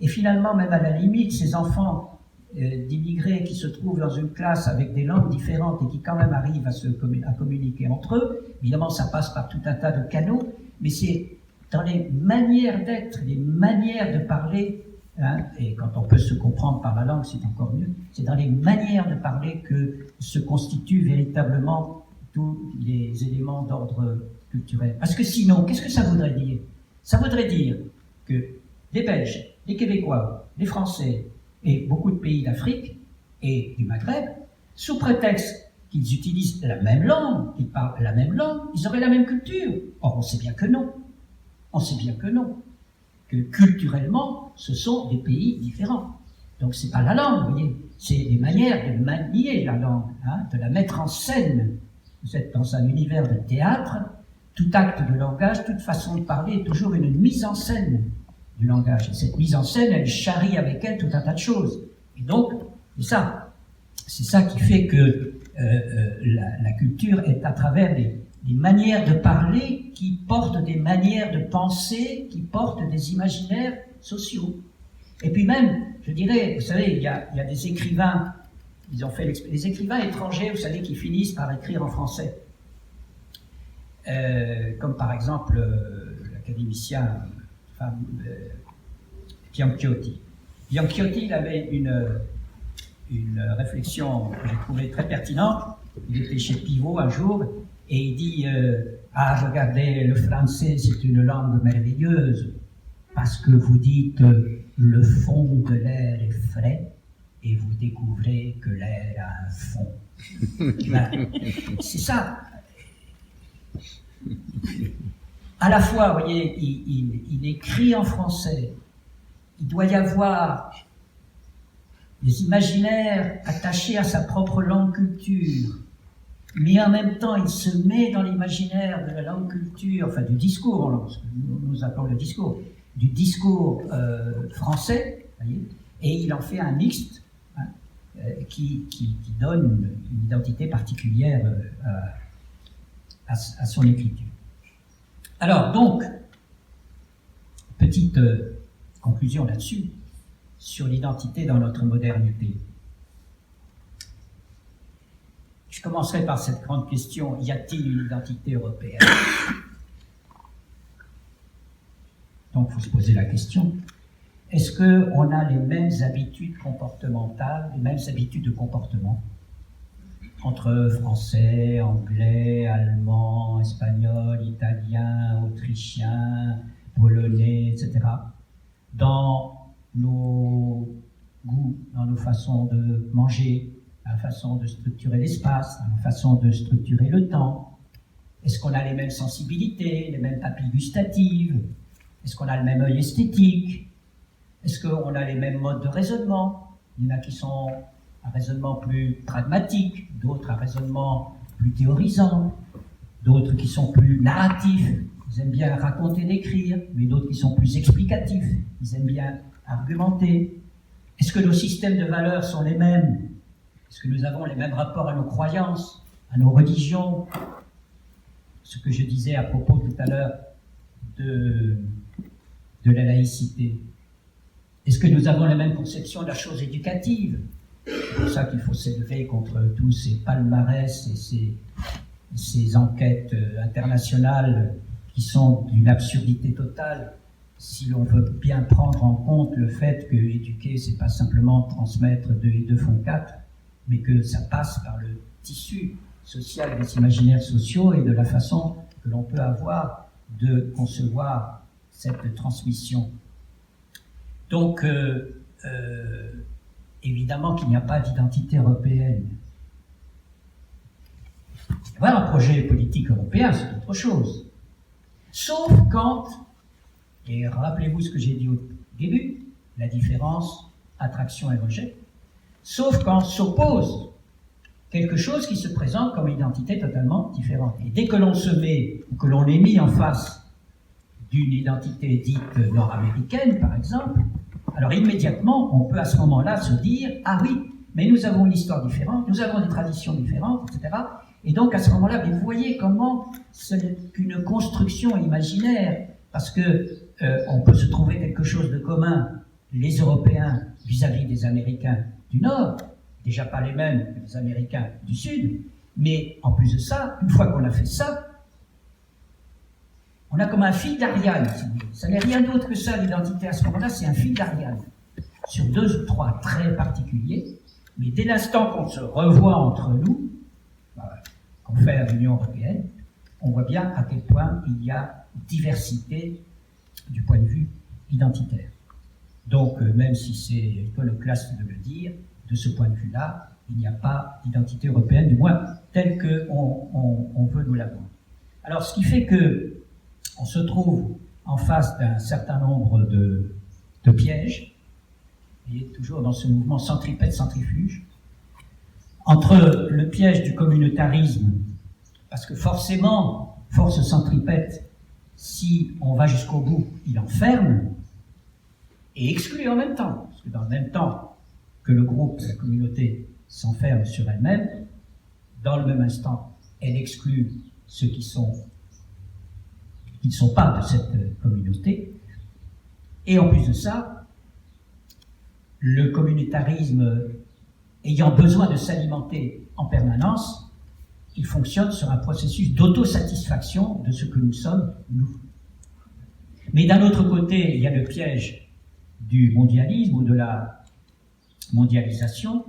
Et finalement, même à la limite, ces enfants d'immigrés qui se trouvent dans une classe avec des langues différentes et qui quand même arrivent à communiquer entre eux, évidemment ça passe par tout un tas de canaux, mais c'est dans les manières d'être, les manières de parler, hein, et quand on peut se comprendre par la langue, c'est encore mieux, c'est dans les manières de parler que se constituent véritablement tous les éléments d'ordre culturel. Parce que sinon, qu'est-ce que ça voudrait dire? Ça voudrait dire que les Belges, les Québécois, les Français et beaucoup de pays d'Afrique et du Maghreb, sous prétexte qu'ils utilisent la même langue, qu'ils parlent la même langue, ils auraient la même culture. Or, on sait bien que non. On sait bien que non. Que culturellement, ce sont des pays différents. Donc, c'est pas la langue, vous voyez. C'est les manières de manier la langue, hein, de la mettre en scène. Vous êtes dans un univers de théâtre, tout acte de langage, toute façon de parler est toujours une mise en scène du langage. Et cette mise en scène, elle charrie avec elle tout un tas de choses. Et donc, c'est ça qui fait que la culture est à travers des manières de parler qui portent des manières de penser, qui portent des imaginaires sociaux. Et puis même, je dirais, vous savez, il y a des écrivains, ils ont fait les écrivains étrangers, vous savez, qui finissent par écrire en français. Comme par exemple l'académicien Bianchiotti. Bianchiotti, il avait une réflexion que j'ai trouvée très pertinente. Il était chez Pivot un jour et il dit ah, regardez, le français c'est une langue merveilleuse parce que vous dites le fond de l'air est frais et vous découvrez que l'air a un fond. Ben, c'est ça. À la fois, vous voyez, il écrit en français, il doit y avoir des imaginaires attachés à sa propre langue culture, mais en même temps, il se met dans l'imaginaire de la langue culture, enfin du discours, parce que nous appelons le discours, du discours français, voyez, et il en fait un mixte, hein, qui donne une identité particulière à son écriture. Alors, donc, petite conclusion là-dessus, sur l'identité dans notre modernité. Je commencerai par cette grande question, y a-t-il une identité européenne? Donc, il faut se poser la question, est-ce qu'on a les mêmes habitudes comportementales, les mêmes habitudes de comportement entre français, anglais, allemand, espagnol, italien, autrichien, polonais, etc., dans nos goûts, dans nos façons de manger, la façon de structurer l'espace, la façon de structurer le temps. Est-ce qu'on a les mêmes sensibilités, les mêmes papilles gustatives? Est-ce qu'on a le même œil esthétique? Est-ce qu'on a les mêmes modes de raisonnement? Il y en a qui sont à raisonnement plus pragmatique, d'autres à raisonnement plus théorisant, d'autres qui sont plus narratifs, ils aiment bien raconter, décrire, mais d'autres qui sont plus explicatifs, ils aiment bien argumenter. Est-ce que nos systèmes de valeurs sont les mêmes? Est-ce que nous avons les mêmes rapports à nos croyances, à nos religions? Ce que je disais à propos tout à l'heure de la laïcité. Est-ce que nous avons la même conception de la chose éducative? C'est pour ça qu'il faut s'élever contre tous ces palmarès et ces enquêtes internationales qui sont d'une absurdité totale, si l'on veut bien prendre en compte le fait que éduquer, c'est pas simplement transmettre 2 et 2 font 4, mais que ça passe par le tissu social des imaginaires sociaux et de la façon que l'on peut avoir de concevoir cette transmission. Donc, évidemment qu'il n'y a pas d'identité européenne. Avoir un projet politique européen, c'est autre chose. Sauf quand, et rappelez-vous ce que j'ai dit au début, la différence, attraction et rejet, sauf quand s'oppose quelque chose qui se présente comme une identité totalement différente. Et dès que l'on se met, ou que l'on est mis en face d'une identité dite nord-américaine, par exemple, alors immédiatement, on peut à ce moment-là se dire « Ah oui, mais nous avons une histoire différente, nous avons des traditions différentes, etc. » Et donc à ce moment-là, vous voyez comment ce n'est qu'une construction imaginaire, parce que on peut se trouver quelque chose de commun, les Européens vis-à-vis des Américains du Nord, déjà pas les mêmes que les Américains du Sud, mais en plus de ça, une fois qu'on a fait ça, on a comme un fil d'Ariane, si vous voulez. Ça n'est rien d'autre que ça, l'identité à ce moment-là, c'est un fil d'Ariane, sur 2 ou 3 traits particuliers, mais dès l'instant qu'on se revoit entre nous, qu'on fait à l'Union européenne, on voit bien à quel point il y a diversité du point de vue identitaire. Donc, même si c'est iconoclaste de le dire, de ce point de vue-là, il n'y a pas d'identité européenne, du moins telle qu'on veut nous l'avoir. Alors, ce qui fait que on se trouve en face d'un certain nombre de pièges, et toujours dans ce mouvement centripète-centrifuge, entre le piège du communautarisme, parce que forcément, force centripète, si on va jusqu'au bout, il enferme et exclut en même temps, parce que dans le même temps que le groupe, la communauté s'enferme sur elle-même, dans le même instant, elle exclut ceux qui ne sont pas de cette communauté, et en plus de ça, le communautarisme ayant besoin de s'alimenter en permanence, il fonctionne sur un processus d'autosatisfaction de ce que nous sommes, nous. Mais d'un autre côté, il y a le piège du mondialisme ou de la mondialisation,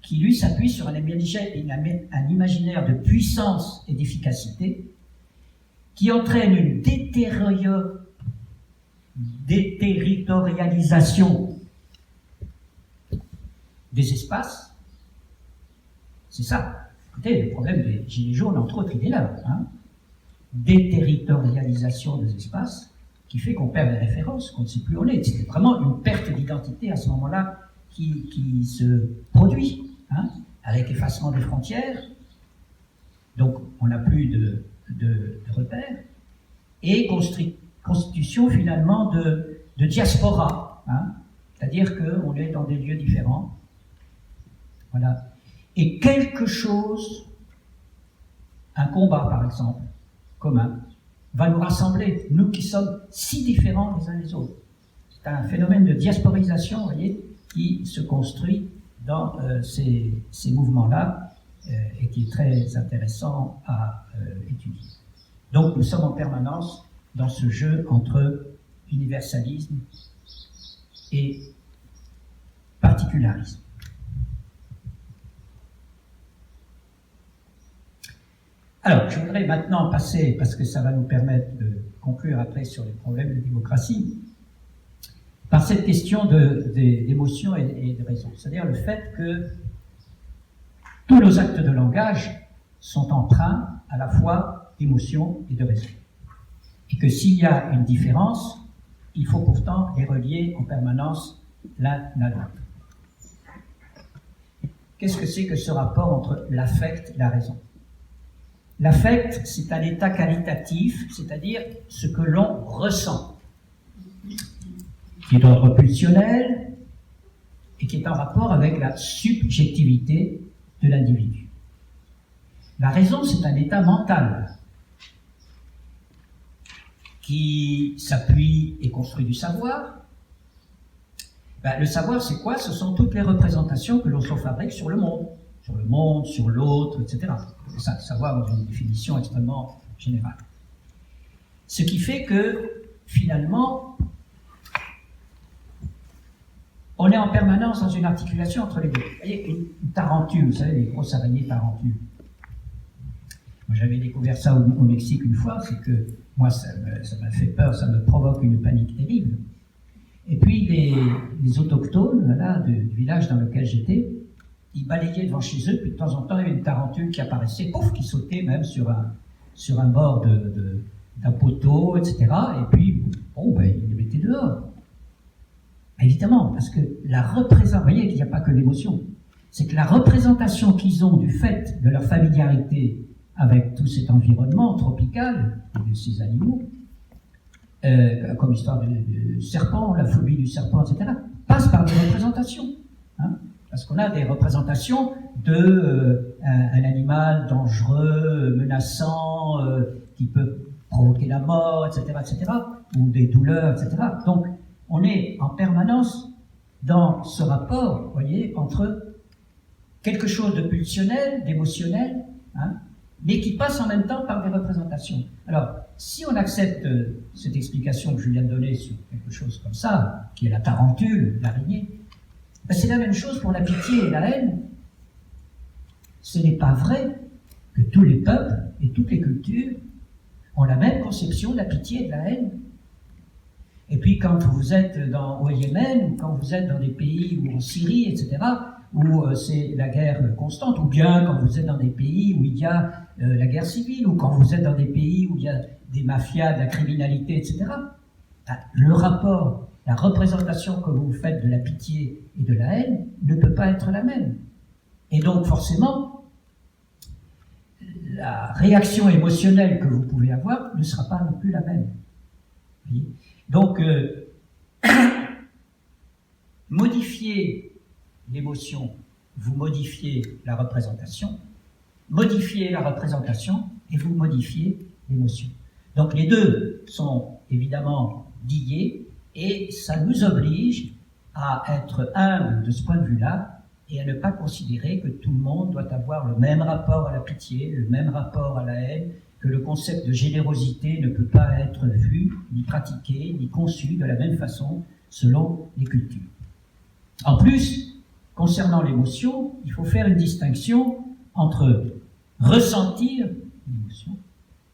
qui lui s'appuie sur un imaginaire de puissance et d'efficacité qui entraîne une déterritorialisation des espaces. C'est ça. Écoutez, le problème des Gilets jaunes, entre autres, il est là. Déterritorialisation des espaces qui fait qu'on perd les références, qu'on ne sait plus où on est. C'est vraiment une perte d'identité à ce moment-là qui se produit, avec effacement des frontières. Donc, on n'a plus de repères. Et constitution, finalement, de diaspora. C'est-à-dire qu'on est dans des lieux différents. Voilà. Et quelque chose, un combat par exemple, commun, va nous rassembler, nous qui sommes si différents les uns des autres. C'est un phénomène de diasporisation, vous voyez, qui se construit dans ces mouvements-là et qui est très intéressant à étudier. Donc nous sommes en permanence dans ce jeu entre universalisme et particularisme. Alors, je voudrais maintenant passer, parce que ça va nous permettre de conclure après sur les problèmes de démocratie, par cette question d'émotion et de raison. C'est-à-dire le fait que tous nos actes de langage sont empreints à la fois d'émotion et de raison. Et que s'il y a une différence, il faut pourtant les relier en permanence l'un à l'autre. Qu'est-ce que c'est que ce rapport entre l'affect et la raison? L'affect, c'est un état qualitatif, c'est-à-dire ce que l'on ressent, qui est d'ordre pulsionnel et qui est en rapport avec la subjectivité de l'individu. La raison, c'est un état mental qui s'appuie et construit du savoir. Le savoir, c'est quoi? Ce sont toutes les représentations que l'on se fabrique sur le monde, sur l'autre, etc. C'est ça, le savoir dans une définition extrêmement générale. Ce qui fait que, finalement, on est en permanence dans une articulation entre les deux. Vous voyez, une tarentule, vous savez, les grosses araignées tarentules. Moi, j'avais découvert ça au Mexique une fois, c'est que moi, ça m'a fait peur, ça me provoque une panique terrible. Et puis, les autochtones, voilà, du village dans lequel j'étais, ils balayaient devant chez eux, puis de temps en temps, il y avait une tarentule qui apparaissait, pouf, qui sautait même sur un bord d'un poteau, etc. Et puis, bon, ils les mettaient dehors. Évidemment, parce que vous voyez qu'il n'y a pas que l'émotion, c'est que la représentation qu'ils ont du fait de leur familiarité avec tout cet environnement tropical, de ces animaux, comme l'histoire du serpent, la phobie du serpent, etc., passe par des représentations. Hein, parce qu'on a des représentations un animal dangereux, menaçant, qui peut provoquer la mort, etc., ou des douleurs, etc. Donc, on est en permanence dans ce rapport, vous voyez, entre quelque chose de pulsionnel, d'émotionnel, hein, mais qui passe en même temps par des représentations. Alors, si on accepte cette explication que je viens de donner sur quelque chose comme ça, qui est la tarentule, l'araignée, c'est la même chose pour la pitié et la haine. Ce n'est pas vrai que tous les peuples et toutes les cultures ont la même conception de la pitié et de la haine. Et puis quand vous êtes au Yémen, ou quand vous êtes dans des pays, ou en Syrie, etc., où c'est la guerre constante, ou bien quand vous êtes dans des pays où il y a la guerre civile, ou quand vous êtes dans des pays où il y a des mafias, de la criminalité, etc., le rapport, la représentation que vous faites de la pitié et de la haine ne peut pas être la même. Et donc forcément, la réaction émotionnelle que vous pouvez avoir ne sera pas non plus la même. Vous voyez ? Donc, modifier l'émotion, vous modifiez la représentation, modifiez la représentation et vous modifiez l'émotion. Donc les deux sont évidemment liés et ça nous oblige à être humbles de ce point de vue-là et à ne pas considérer que tout le monde doit avoir le même rapport à la pitié, le même rapport à la haine, que le concept de générosité ne peut pas être vu, ni pratiqué, ni conçu de la même façon selon les cultures. En plus, concernant l'émotion, il faut faire une distinction entre ressentir une émotion,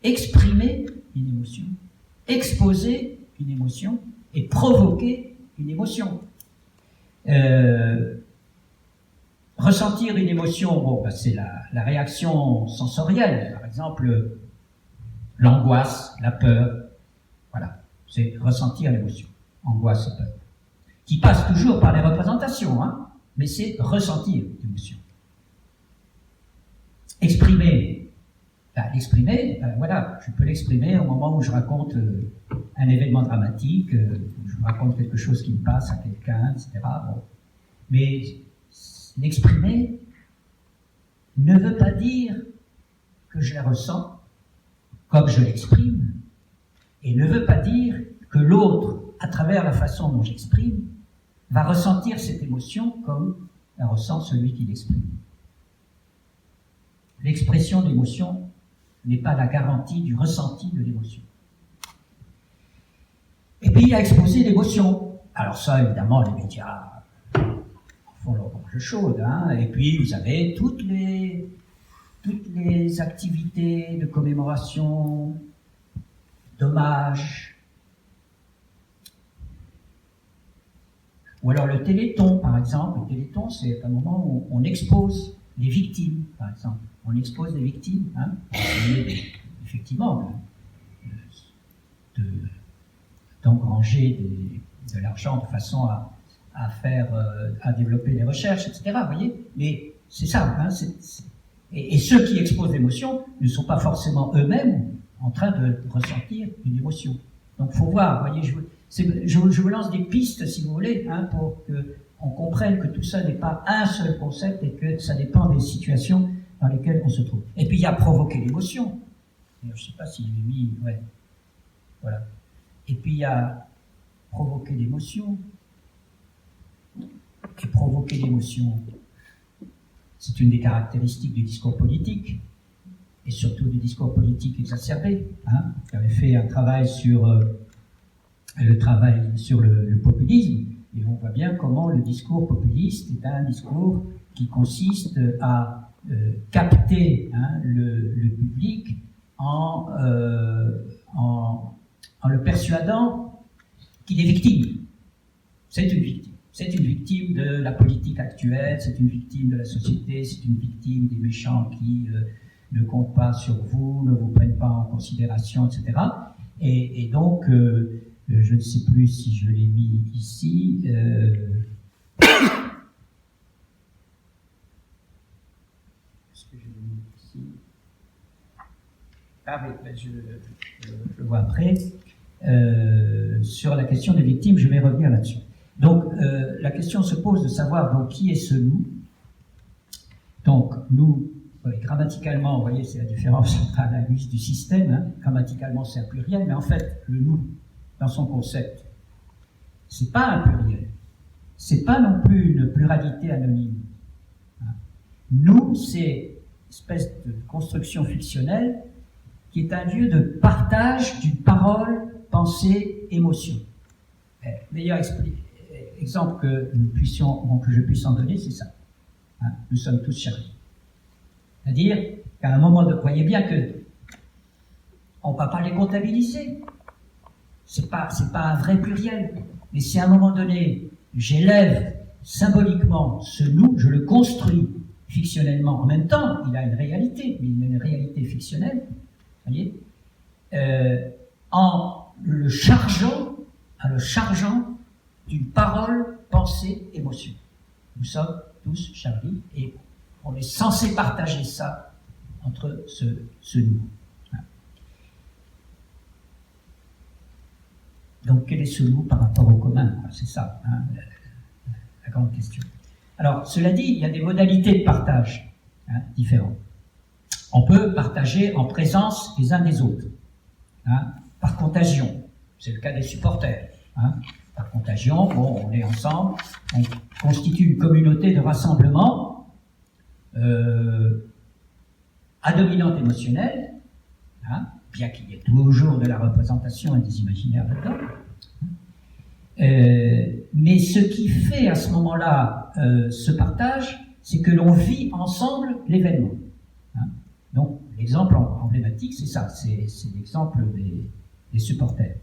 exprimer une émotion, exposer une émotion et provoquer une émotion. Ressentir une émotion, bon, c'est la réaction sensorielle, par exemple l'angoisse, la peur, voilà, c'est ressentir l'émotion, angoisse et peur, qui passe toujours par les représentations, hein, mais c'est ressentir l'émotion. Exprimer, voilà, je peux l'exprimer au moment où je raconte un événement dramatique, où je raconte quelque chose qui me passe à quelqu'un, etc. Bon. Mais l'exprimer ne veut pas dire que je la ressens comme je l'exprime, et ne veut pas dire que l'autre, à travers la façon dont j'exprime, va ressentir cette émotion comme la ressent celui qui l'exprime. L'expression d'émotion n'est pas la garantie du ressenti de l'émotion. Et puis il y a exposer l'émotion. Alors ça, évidemment, les médias font leur gorge chaude, hein. Et puis vous avez toutes les activités de commémoration, d'hommage, ou alors le Téléthon, par exemple. Le Téléthon, c'est un moment où on expose les victimes, par exemple. On expose les victimes, hein, effectivement, d'engranger de l'argent de façon à développer les recherches, etc. Vous voyez, mais c'est ça. Hein, et ceux qui exposent l'émotion ne sont pas forcément eux-mêmes en train de ressentir une émotion. Donc, faut voir. Vous voyez, je vous lance des pistes, si vous voulez, hein, pour qu'on comprenne que tout ça n'est pas un seul concept et que ça dépend des situations dans lesquelles on se trouve. Et puis, il y a provoquer l'émotion. Je ne sais pas si j'ai mis... Ouais. Voilà. Et puis, il y a provoquer l'émotion. Et provoquer l'émotion, c'est une des caractéristiques du discours politique, et surtout du discours politique exacerbé. Hein. J'avais fait un travail sur le populisme, et on voit bien comment le discours populiste est un discours qui consiste à capter, hein, le public en le persuadant qu'il est victime. C'est une victime. C'est une victime de la politique actuelle, c'est une victime de la société, c'est une victime des méchants qui ne comptent pas sur vous, ne vous prennent pas en considération, etc. Et donc, je ne sais plus si je l'ai mis ici. Est-ce que je l'ai mis ici? Ah oui, ben je le vois après. Sur la question des victimes, je vais revenir là-dessus. Donc, la question se pose de savoir donc, qui est ce nous. Donc, nous, grammaticalement, vous voyez, c'est la différence entre l'analyse du système. Hein. Grammaticalement, c'est un pluriel, mais en fait, le nous, dans son concept, c'est pas un pluriel. C'est pas non plus une pluralité anonyme. Hein. Nous, c'est une espèce de construction fictionnelle qui est un lieu de partage d'une parole, pensée, émotion. Meilleur exemple que je puisse en donner, c'est ça. Hein, nous sommes tous Charlie. C'est-à-dire qu'à un moment vous voyez bien que on ne va pas les comptabiliser. C'est pas un vrai pluriel. Mais si à un moment donné, j'élève symboliquement ce nous, je le construis fictionnellement. En même temps, il a une réalité, mais il a une réalité fictionnelle. Vous voyez, en le chargeant d'une parole, pensée, émotion. Nous sommes tous Charlie et on est censé partager ça entre ce nous. Donc quel est ce nous par rapport au commun? C'est ça, hein, la grande question. Alors, cela dit, il y a des modalités de partage, hein, différentes. On peut partager en présence les uns des autres, hein, par contagion. C'est le cas des supporters. Hein. Par contagion, bon, on est ensemble, on constitue une communauté de rassemblement à dominante émotionnelle, hein, bien qu'il y ait toujours de la représentation et des imaginaires là-dedans. Mais ce qui fait à ce moment-là ce partage, c'est que l'on vit ensemble l'événement. Hein. Donc, l'exemple emblématique, c'est ça, c'est l'exemple des supporters.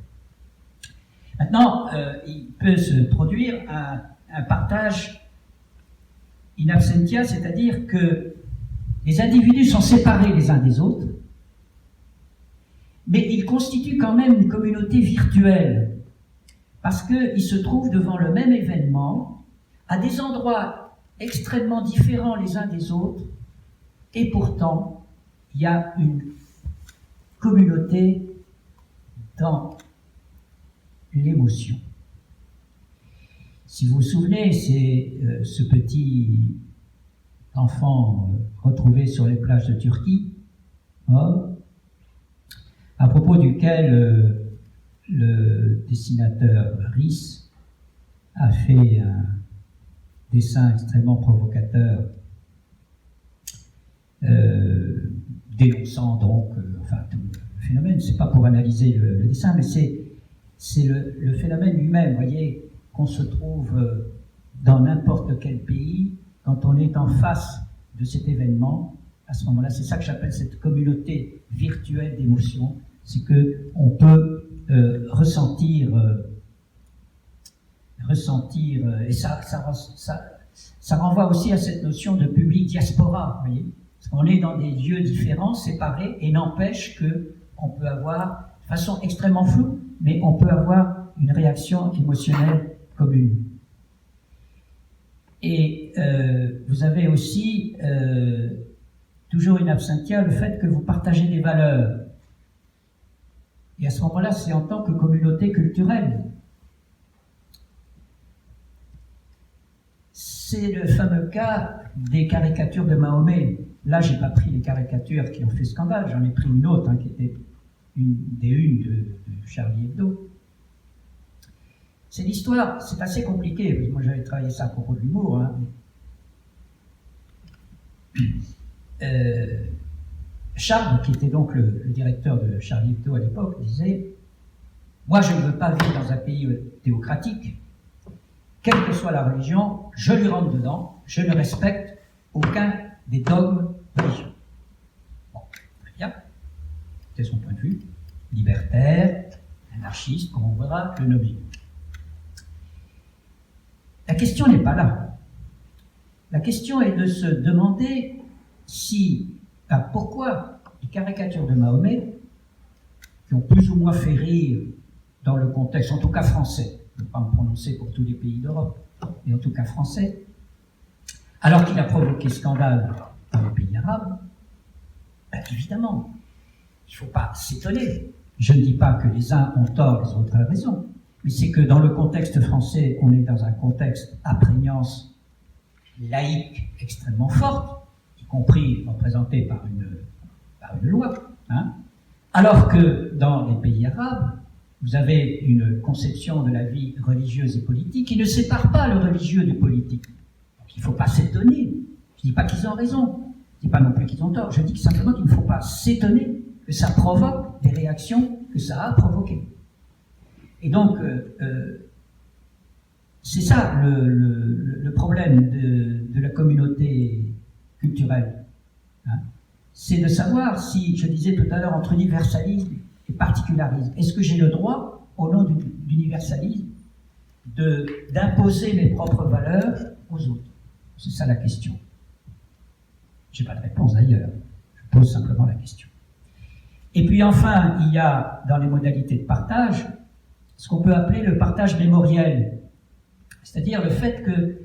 Maintenant, il peut se produire un partage in absentia, c'est-à-dire que les individus sont séparés les uns des autres, mais ils constituent quand même une communauté virtuelle, parce qu'ils se trouvent devant le même événement, à des endroits extrêmement différents les uns des autres, et pourtant, il y a une communauté dans l'émotion. Si vous vous souvenez, c'est ce petit enfant retrouvé sur les plages de Turquie, à propos duquel le dessinateur Riss a fait un dessin extrêmement provocateur, dénonçant donc tout le phénomène. C'est pas pour analyser le dessin, mais c'est le phénomène lui-même, vous voyez, qu'on se trouve dans n'importe quel pays, quand on est en face de cet événement, à ce moment-là, c'est ça que j'appelle cette communauté virtuelle d'émotions, c'est qu'on peut ressentir, et ça Ça renvoie aussi à cette notion de public diaspora, vous voyez. Parce qu'on est dans des lieux différents, séparés, et n'empêche qu'on peut avoir, de façon extrêmement floue, mais on peut avoir une réaction émotionnelle commune. Et vous avez aussi, toujours in absentia, le fait que vous partagez des valeurs. Et à ce moment-là, c'est en tant que communauté culturelle. C'est le fameux cas des caricatures de Mahomet. Là, j'ai pas pris les caricatures qui ont fait scandale, j'en ai pris une autre, qui était une des unes de Charlie Hebdo. C'est l'histoire, c'est assez compliqué, parce que moi j'avais travaillé ça à propos de l'humour. Charles, qui était donc le directeur de Charlie Hebdo à l'époque, disait « Moi, je ne veux pas vivre dans un pays théocratique. Quelle que soit la religion, je lui rentre dedans, je ne respecte aucun des dogmes religieux. » Bon, très bien. C'était son point de vue. Libertaire, anarchiste, comme on voudra le nommer. La question n'est pas là. La question est de se demander pourquoi les caricatures de Mahomet, qui ont plus ou moins fait rire dans le contexte, en tout cas français, je ne vais pas me prononcer pour tous les pays d'Europe, mais en tout cas français, alors qu'il a provoqué scandale dans les pays arabes, évidemment, il ne faut pas s'étonner. Je ne dis pas que les uns ont tort, les autres ont raison, mais c'est que dans le contexte français, on est dans un contexte à prégnance laïque extrêmement forte, y compris représenté par une loi, alors que dans les pays arabes, vous avez une conception de la vie religieuse et politique qui ne sépare pas le religieux du politique. Donc il ne faut pas s'étonner. Je ne dis pas qu'ils ont raison, je ne dis pas non plus qu'ils ont tort, je dis simplement qu'il ne faut pas s'étonner que ça provoque des réactions que ça a provoquées. Et donc, c'est ça le problème de la communauté culturelle. C'est de savoir si, je disais tout à l'heure, entre universalisme et particularisme, est-ce que j'ai le droit, au nom d'universalisme, d'imposer mes propres valeurs aux autres? C'est ça la question. Je n'ai pas de réponse d'ailleurs, je pose simplement la question. Et puis enfin, il y a dans les modalités de partage ce qu'on peut appeler le partage mémoriel, c'est-à-dire le fait que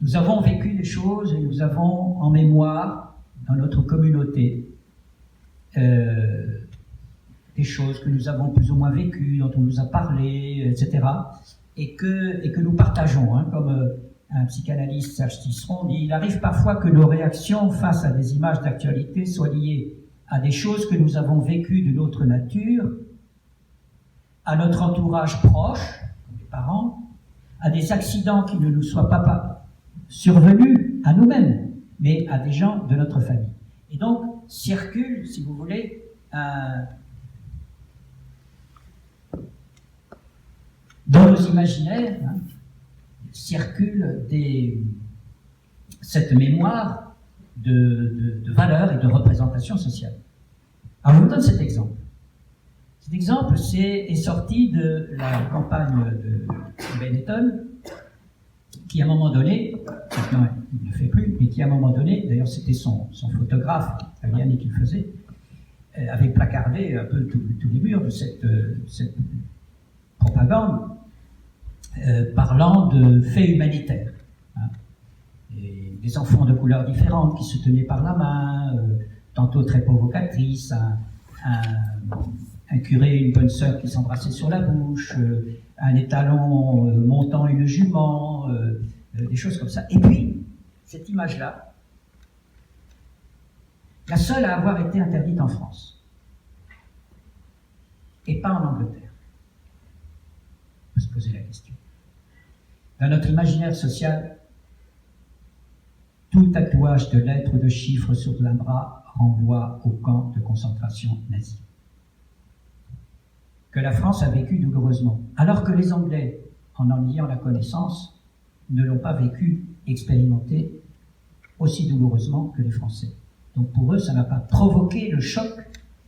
nous avons vécu des choses et nous avons en mémoire, dans notre communauté, des choses que nous avons plus ou moins vécues, dont on nous a parlé, etc., et que nous partageons, comme un psychanalyste, Serge Tisseron, dit, il arrive parfois que nos réactions face à des images d'actualité soient liées à des choses que nous avons vécues d'une autre nature, à notre entourage proche, comme les parents, à des accidents qui ne nous soient pas survenus à nous-mêmes, mais à des gens de notre famille. Et donc, circule, si vous voulez, dans nos imaginaires, circule cette mémoire de valeurs et de représentations sociales. Alors, je vous donne cet exemple. Cet exemple est sorti de la campagne de Benetton, qui à un moment donné, maintenant il ne le fait plus, mais qui à un moment donné, d'ailleurs c'était son photographe, Tagliani, qui le faisait, avait placardé un peu tous les murs de cette propagande, parlant de faits humanitaires. Et des enfants de couleurs différentes qui se tenaient par la main, tantôt très provocatrices, un curé et une bonne sœur qui s'embrassaient sur la bouche, un étalon montant une jument, des choses comme ça. Et puis, cette image-là, la seule à avoir été interdite en France, et pas en Angleterre. On peut se poser la question. Dans notre imaginaire social, tout tatouage de lettres ou de chiffres sur un bras renvoie au camp de concentration nazi, que la France a vécu douloureusement, alors que les Anglais, en ayant la connaissance, ne l'ont pas vécu, expérimenté aussi douloureusement que les Français. Donc pour eux, ça n'a pas provoqué le choc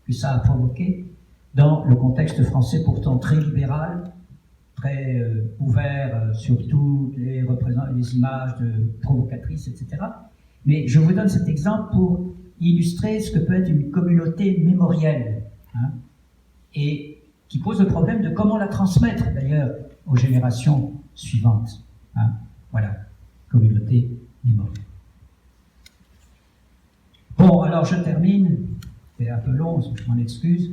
que ça a provoqué dans le contexte français pourtant très libéral très ouvert sur toutes les images provocatrices, etc. Mais je vous donne cet exemple pour illustrer ce que peut être une communauté mémorielle, hein, et qui pose le problème de comment la transmettre d'ailleurs aux générations suivantes. Hein. Voilà, communauté mémorielle. Bon, alors je termine, c'est un peu long, je m'en excuse.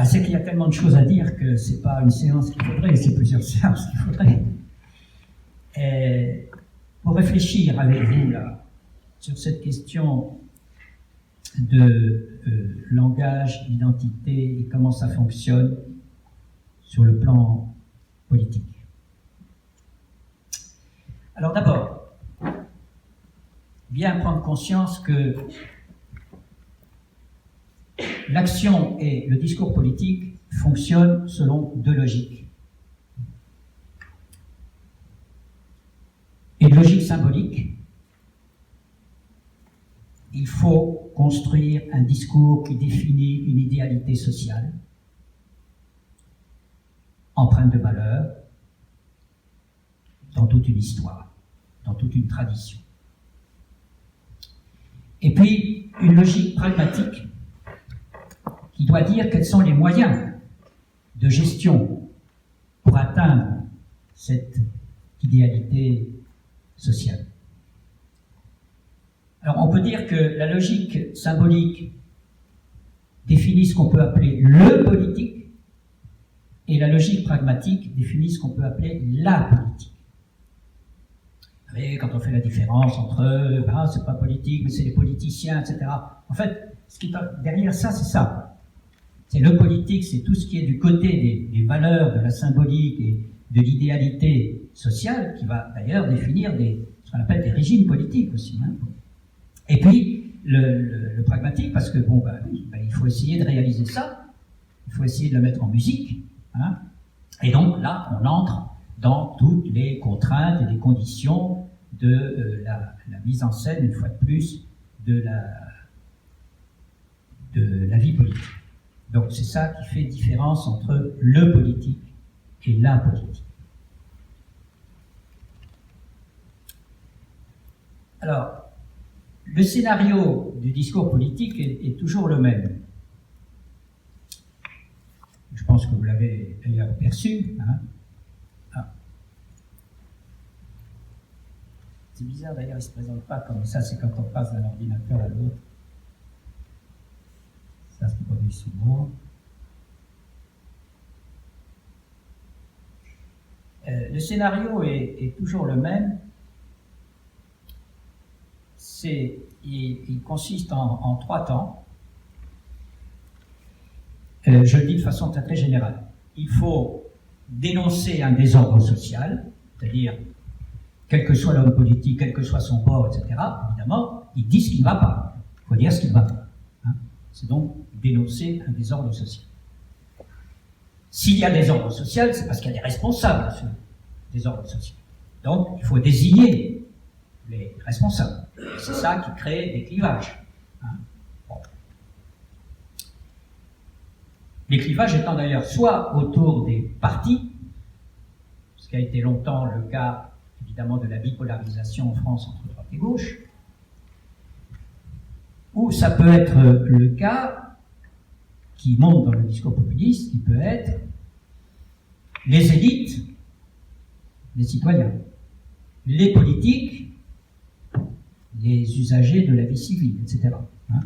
C'est qu'il y a tellement de choses à dire que c'est pas une séance qu'il faudrait, c'est plusieurs séances qu'il faudrait. Et pour réfléchir avec vous là, sur cette question de langage, d'identité et comment ça fonctionne sur le plan politique. Alors d'abord, bien prendre conscience que l'action et le discours politique fonctionnent selon deux logiques. Une logique symbolique. Il faut construire un discours qui définit une idéalité sociale, empreinte de valeur, dans toute une histoire, dans toute une tradition. Et puis, une logique pragmatique qui doit dire quels sont les moyens de gestion pour atteindre cette idéalité sociale. Alors, on peut dire que la logique symbolique définit ce qu'on peut appeler le politique, et la logique pragmatique définit ce qu'on peut appeler la politique. Vous savez, quand on fait la différence entre c'est pas politique, mais c'est les politiciens, etc. En fait, ce qui est derrière ça, c'est ça. C'est le politique, c'est tout ce qui est du côté des valeurs, de la symbolique et de l'idéalité sociale, qui va d'ailleurs définir ce qu'on appelle des régimes politiques aussi. Hein. Et puis, le pragmatique, parce que il faut essayer de réaliser ça, il faut essayer de le mettre en musique, hein. Et donc là, on entre dans toutes les contraintes et les conditions de la mise en scène, une fois de plus, de la vie politique. Donc c'est ça qui fait différence entre le politique et la politique. Alors, le scénario du discours politique est toujours le même. Je pense que vous l'avez d'ailleurs perçu. Hein. C'est bizarre d'ailleurs, il ne se présente pas comme ça, c'est quand on passe d'un ordinateur à l'autre. Ça se produit souvent. Le scénario est toujours le même. Il consiste en 3 temps. Je le dis de façon très, très générale. Il faut dénoncer un désordre social, c'est-à-dire, quel que soit l'homme politique, quel que soit son bord, etc., évidemment, il dit ce qui ne va pas. Il faut dire ce qui ne va pas. Hein. C'est donc dénoncer un désordre social. S'il y a désordre social, c'est parce qu'il y a des responsables de ce désordre social. Donc, il faut désigner les responsables. C'est ça qui crée des clivages. Hein. Bon. Les clivages étant d'ailleurs soit autour des partis, ce qui a été longtemps le cas, évidemment, de la bipolarisation en France entre droite et gauche, ou ça peut être le cas qui monte dans le discours populiste, qui peut être les élites, les citoyens, les politiques, les usagers de la vie civile, etc. Hein.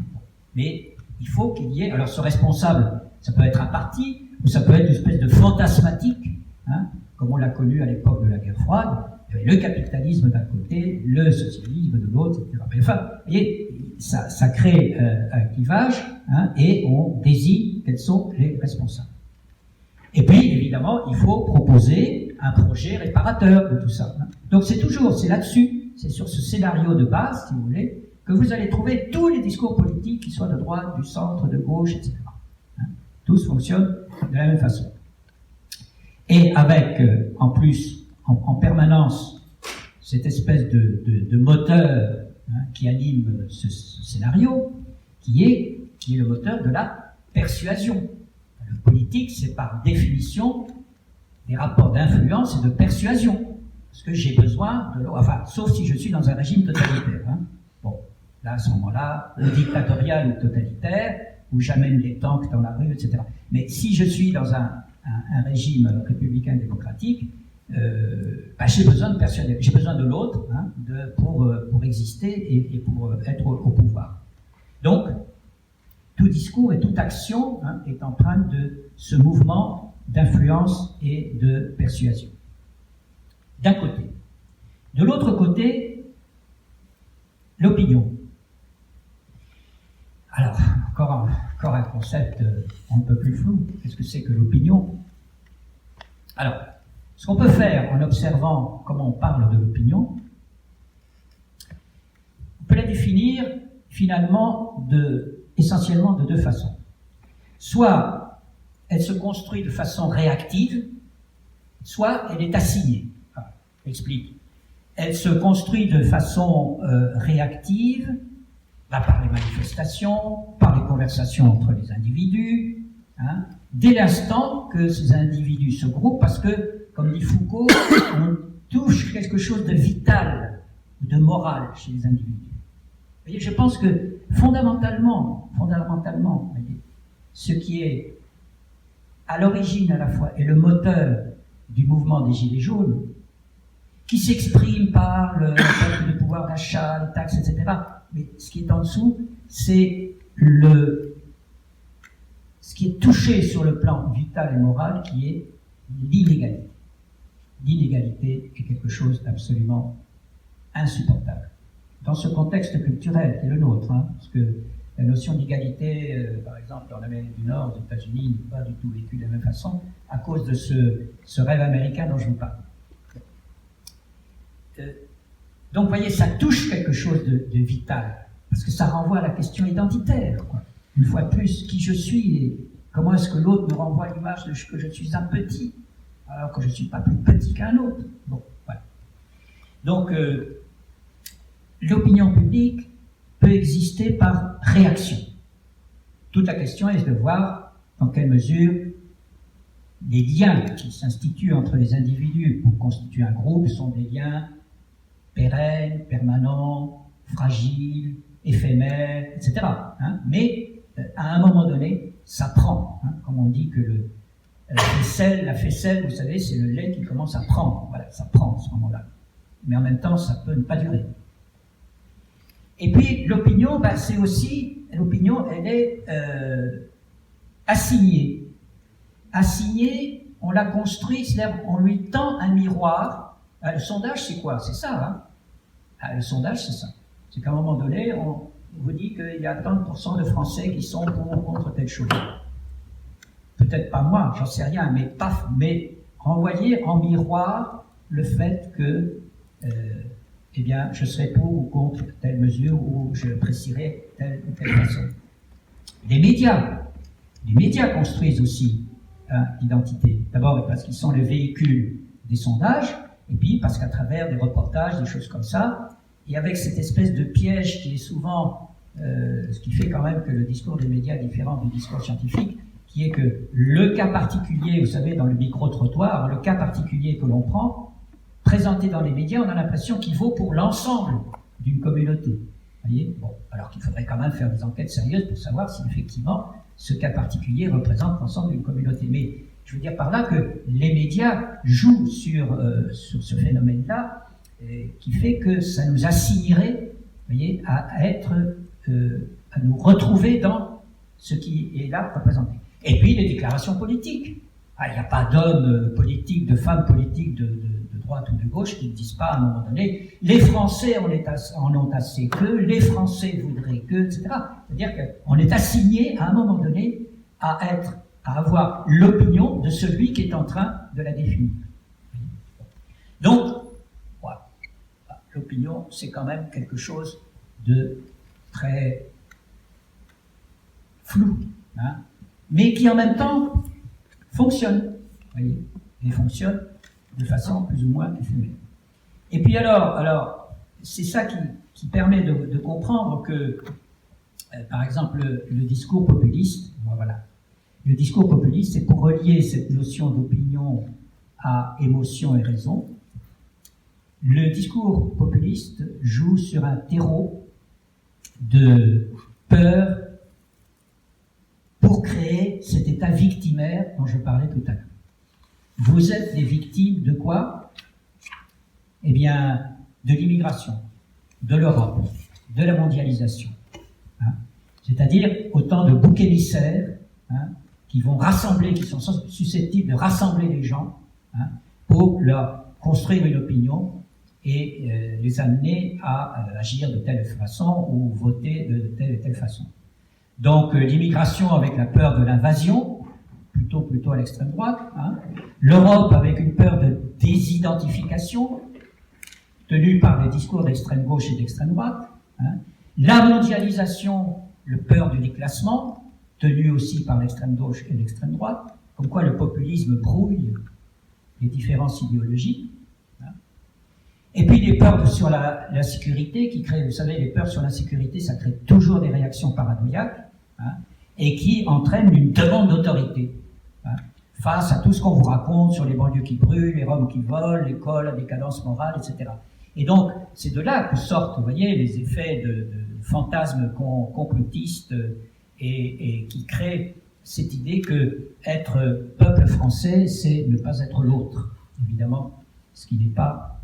Mais il faut qu'il y ait... Alors ce responsable, ça peut être un parti, ou ça peut être une espèce de fantasmatique, hein, comme on l'a connu à l'époque de la guerre froide. Il y avait le capitalisme d'un côté, le socialisme de l'autre, etc. Mais enfin, vous voyez, ça crée un clivage, hein, et on désigne quels sont les responsables. Et puis, évidemment, il faut proposer un projet réparateur de tout ça. Hein. Donc c'est là-dessus, c'est sur ce scénario de base, si vous voulez, que vous allez trouver tous les discours politiques, qu'ils soient de droite, du centre, de gauche, etc. Hein. Tous fonctionnent de la même façon. Et avec, en plus, en permanence, cette espèce de moteur, hein, qui anime ce scénario, qui est le moteur de la persuasion. Le politique, c'est par définition des rapports d'influence et de persuasion. Parce que j'ai besoin de l'eau, enfin, sauf si je suis dans un régime totalitaire. Hein. Bon, là, à ce moment-là, ou dictatorial ou totalitaire, où j'amène les tanks dans la rue, etc. Mais si je suis dans un régime républicain démocratique, j'ai besoin de persuader, j'ai besoin de l'autre hein, pour exister et pour être au pouvoir. Donc, tout discours et toute action hein, est empreinte de ce mouvement d'influence et de persuasion. D'un côté. De l'autre côté, l'opinion. Alors, encore un concept un peu plus flou. Qu'est-ce que c'est que l'opinion? Alors, ce qu'on peut faire en observant comment on parle de l'opinion, on peut la définir finalement essentiellement de deux façons. Soit elle se construit de façon réactive, soit elle est assignée. J'explique. Elle se construit de façon réactive, par les manifestations, par les conversations entre les individus, hein, dès l'instant que ces individus se groupent, parce que, comme dit Foucault, on touche quelque chose de vital, de moral chez les individus. Vous voyez, je pense que fondamentalement, voyez, ce qui est à l'origine à la fois et le moteur du mouvement des Gilets jaunes, qui s'exprime par le perte de pouvoir d'achat, les taxes, etc. Mais ce qui est en dessous, c'est ce qui est touché sur le plan vital et moral, qui est l'inégalité. L'inégalité est quelque chose d'absolument insupportable. Dans ce contexte culturel qui est le nôtre, hein, parce que la notion d'égalité, par exemple, dans l'Amérique du Nord, aux États-Unis, n'est pas du tout vécue de la même façon, à cause de ce rêve américain dont je vous parle. Donc, vous voyez, ça touche quelque chose de vital, parce que ça renvoie à la question identitaire, quoi. Une fois de plus, qui je suis et comment est-ce que l'autre me renvoie l'image de que je suis un petit, alors que je ne suis pas plus petit qu'un autre. Bon, voilà. Donc, l'opinion publique peut exister par réaction. Toute la question est de voir dans quelle mesure les liens qui s'instituent entre les individus pour constituer un groupe sont des liens pérennes, permanents, fragiles, éphémères, etc. Hein. Mais à un moment donné, ça prend. Hein. Comme on dit que la faisselle, vous savez, c'est le lait qui commence à prendre. Voilà, ça prend à ce moment-là. Mais en même temps, ça peut ne pas durer. Et puis, l'opinion, c'est aussi, l'opinion, elle est assignée. Assignée, on la construit, c'est-à-dire on lui tend un miroir. Le sondage, c'est quoi? C'est ça, hein? Le sondage, c'est ça. C'est qu'à un moment donné, on vous dit qu'il y a tant de pourcents de Français qui sont pour ou contre telle chose. Peut-être pas moi, j'en sais rien, mais paf, mais renvoyer en miroir le fait que, eh bien, je serai pour ou contre telle mesure ou je apprécierai telle ou telle façon. Les médias construisent aussi l'identité. D'abord parce qu'ils sont le véhicule des sondages, et puis parce qu'à travers des reportages, des choses comme ça, et avec cette espèce de piège qui est souvent, ce qui fait quand même que le discours des médias est différent du discours scientifique, qui est que le cas particulier, vous savez, dans le micro-trottoir, le cas particulier que l'on prend, présenté dans les médias, on a l'impression qu'il vaut pour l'ensemble d'une communauté. Vous voyez? Bon, alors qu'il faudrait quand même faire des enquêtes sérieuses pour savoir si effectivement ce cas particulier représente l'ensemble d'une communauté. Mais je veux dire par là que les médias jouent sur ce phénomène-là, qui fait que ça nous assignerait, vous voyez, à nous retrouver dans ce qui est là représenté. Et puis les déclarations politiques. Il n'y a pas d'hommes politiques, de femmes politiques de droite ou de gauche qui ne disent pas à un moment donné « les Français en ont assez que, les Français voudraient que », etc. C'est-à-dire qu'on est assigné à un moment donné à avoir l'opinion de celui qui est en train de la définir. Donc, voilà. L'opinion, c'est quand même quelque chose de très flou, hein, mais qui en même temps fonctionne, vous voyez, et fonctionne de façon plus ou moins éphémère. Et puis alors c'est ça qui permet de comprendre que par exemple, le discours populiste, voilà. Le discours populiste, c'est pour relier cette notion d'opinion à émotion et raison. Le discours populiste joue sur un terreau de peur pour créer cet état victimaire dont je parlais tout à l'heure. Vous êtes des victimes de quoi? Eh bien, de l'immigration, de l'Europe, de la mondialisation. Hein, c'est-à-dire autant de boucs émissaires qui vont rassembler, qui sont susceptibles de rassembler les gens pour leur construire une opinion et les amener à agir de telle façon ou voter de telle et telle façon. Donc l'immigration avec la peur de l'invasion, plutôt à l'extrême droite, l'Europe avec une peur de désidentification, tenue par les discours d'extrême gauche et d'extrême droite, la mondialisation, le peur du déclassement, tenue aussi par l'extrême gauche et l'extrême droite, comme quoi le populisme brouille les différences idéologiques. Et puis les peurs sur la sécurité qui créent, vous savez, les peurs sur la sécurité, ça crée toujours des réactions paranoïaques et qui entraînent une demande d'autorité face à tout ce qu'on vous raconte sur les banlieues qui brûlent, les Roms qui volent, l'école, la décadence morale, etc. Et donc, c'est de là que sortent, vous voyez, les effets de fantasmes complotistes et qui créent cette idée que être peuple français, c'est ne pas être l'autre, évidemment, ce qui n'est pas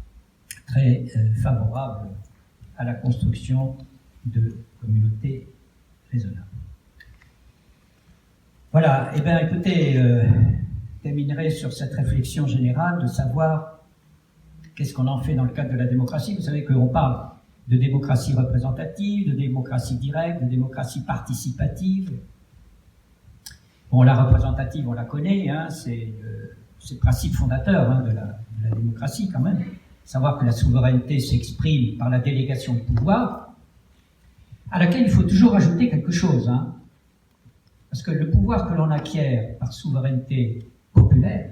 très favorable à la construction de communautés raisonnables. Voilà, et bien écoutez, je terminerai sur cette réflexion générale de savoir qu'est-ce qu'on en fait dans le cadre de la démocratie. Vous savez qu'on parle de démocratie représentative, de démocratie directe, de démocratie participative. Bon, la représentative, on la connaît, c'est le principe fondateur de la démocratie quand même. Savoir que la souveraineté s'exprime par la délégation de pouvoir, à laquelle il faut toujours ajouter quelque chose. Parce que le pouvoir que l'on acquiert par souveraineté populaire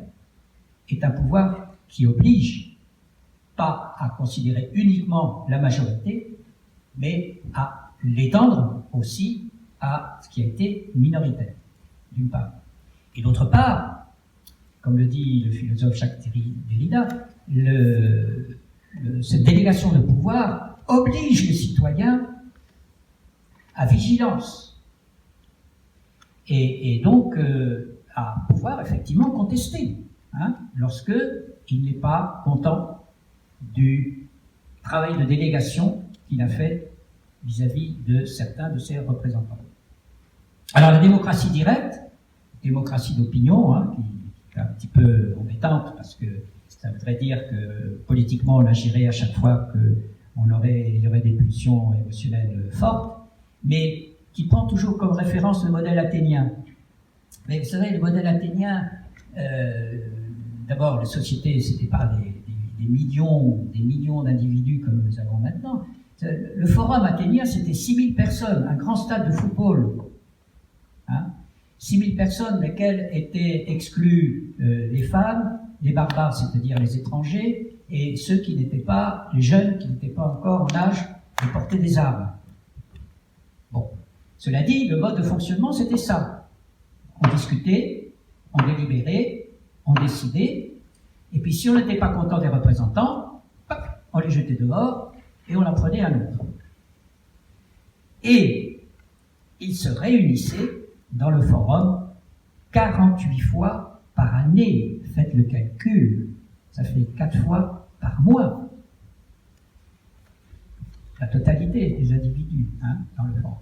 est un pouvoir qui oblige pas à considérer uniquement la majorité, mais à l'étendre aussi à ce qui a été minoritaire, d'une part. Et d'autre part, comme le dit le philosophe Jacques Derrida, cette délégation de pouvoir oblige le citoyen à vigilance et donc à pouvoir effectivement contester lorsque il n'est pas content du travail de délégation qu'il a fait vis-à-vis de certains de ses représentants. Alors la démocratie directe, démocratie d'opinion, qui est un petit peu embêtante parce que ça voudrait dire que politiquement on agirait à chaque fois qu'il y aurait des pulsions émotionnelles fortes, mais qui prend toujours comme référence le modèle athénien. Mais vous savez, le modèle athénien, d'abord, les sociétés, c'était pas des millions d'individus comme nous avons maintenant. Le forum athénien, c'était 6000 personnes, un grand stade de football. 6000 personnes, lesquelles étaient exclues les femmes, les barbares, c'est-à-dire les étrangers, et ceux qui n'étaient pas, les jeunes qui n'étaient pas encore en âge de porter des armes. Bon. Cela dit, le mode de fonctionnement, c'était ça. On discutait, on délibérait, on décidait, et puis si on n'était pas content des représentants, on les jetait dehors et on en prenait un autre. Et ils se réunissaient dans le forum 48 fois par année. Faites le calcul, ça fait 4 fois par mois. La totalité des individus dans le forum.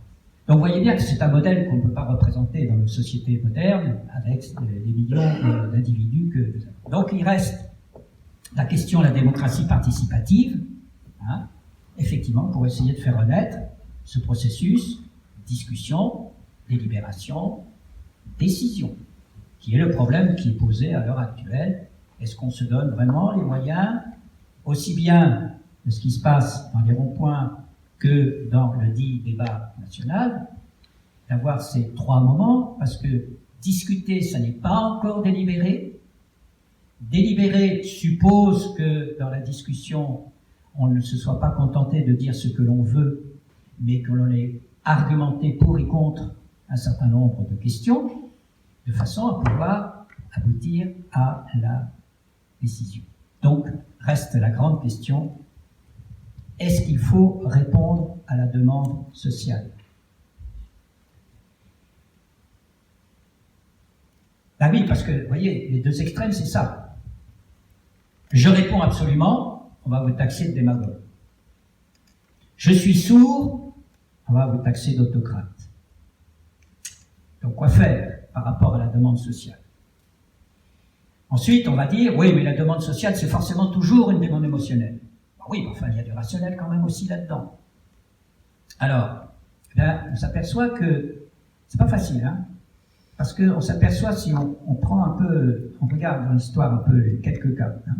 Donc vous voyez bien que c'est un modèle qu'on ne peut pas représenter dans nos sociétés modernes avec les millions d'individus que nous avons. Donc il reste la question de la démocratie participative, effectivement, pour essayer de faire renaître ce processus, discussion, délibération, décision, qui est le problème qui est posé à l'heure actuelle. Est-ce qu'on se donne vraiment les moyens, aussi bien de ce qui se passe dans les ronds-points que dans le dit débat national, d'avoir ces 3 moments, parce que discuter, ça n'est pas encore délibérer. Délibérer suppose que dans la discussion, on ne se soit pas contenté de dire ce que l'on veut, mais que l'on ait argumenter pour et contre un certain nombre de questions, de façon à pouvoir aboutir à la décision. Donc, reste la grande question, est-ce qu'il faut répondre à la demande sociale? Ben oui, parce que, vous voyez, les deux extrêmes, c'est ça. Je réponds absolument, on va vous taxer de démagogue. Je suis sourd, on va vous taxer d'autocrate. Donc, quoi faire par rapport à la demande sociale? Ensuite, on va dire, oui, mais la demande sociale, c'est forcément toujours une demande émotionnelle. Ben oui, enfin, il y a du rationnel quand même aussi là-dedans. Alors, là, on s'aperçoit que c'est pas facile, hein, parce qu'on s'aperçoit, si on prend un peu, on regarde dans l'histoire un peu quelques cas, hein,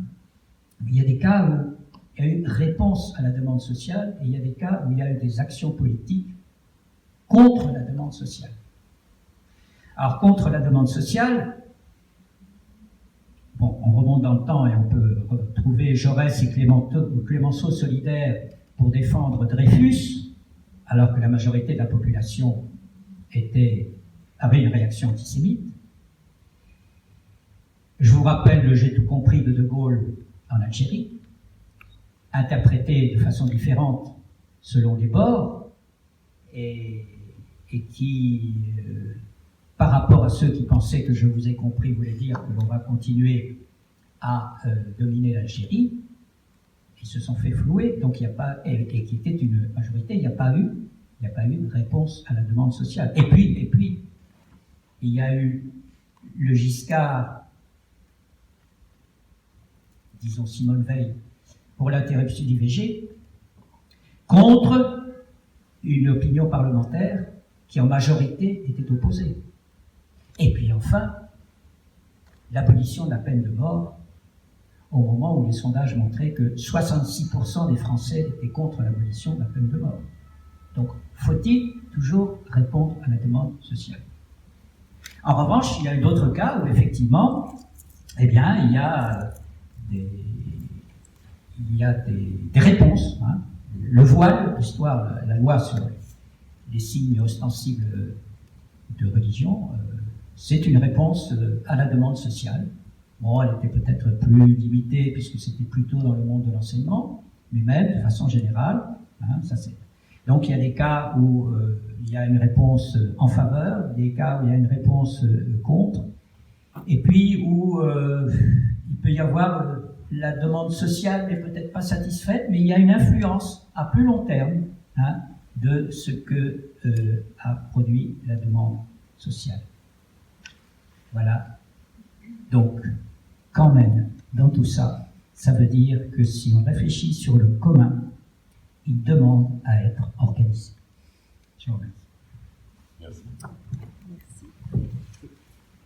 il y a des cas où il y a eu réponse à la demande sociale, et il y a des cas où il y a eu des actions politiques contre la demande sociale. Alors, contre la demande sociale, bon, on remonte dans le temps et on peut retrouver Jaurès et Clémenceau solidaires pour défendre Dreyfus, alors que la majorité de la population avait une réaction antisémite. Je vous rappelle le J'ai tout compris de Gaulle en Algérie, interprété de façon différente selon les bords, et qui, par rapport à ceux qui pensaient que je vous ai compris, voulait dire que l'on va continuer à dominer l'Algérie, ils se sont fait flouer, donc il n'y a pas, et qui était une majorité, il n'y a pas eu de réponse à la demande sociale. Et puis, il y a eu le Giscard, disons Simone Veil, pour l'interruption d'IVG, contre une opinion parlementaire qui en majorité était opposée. Et puis enfin, l'abolition de la peine de mort, au moment où les sondages montraient que 66% des Français étaient contre l'abolition de la peine de mort. Donc, faut-il toujours répondre à la demande sociale? En revanche, il y a eu d'autres cas où, effectivement, eh bien, il y a des réponses. Hein. Le voile, l'histoire, la loi sur les signes ostensibles de religion, c'est une réponse à la demande sociale. Bon, elle était peut-être plus limitée, puisque c'était plutôt dans le monde de l'enseignement, mais même, de façon générale, hein, ça c'est... Donc, il y a des cas où il y a une réponse en faveur, des cas où il y a une réponse contre, et puis où il peut y avoir la demande sociale n'est peut-être pas satisfaite, mais il y a une influence à plus long terme, hein, de ce que a produit la demande sociale. Voilà. Donc, quand même, dans tout ça, ça veut dire que si on réfléchit sur le commun, il demande à être organisé. Je vous remercie. Merci.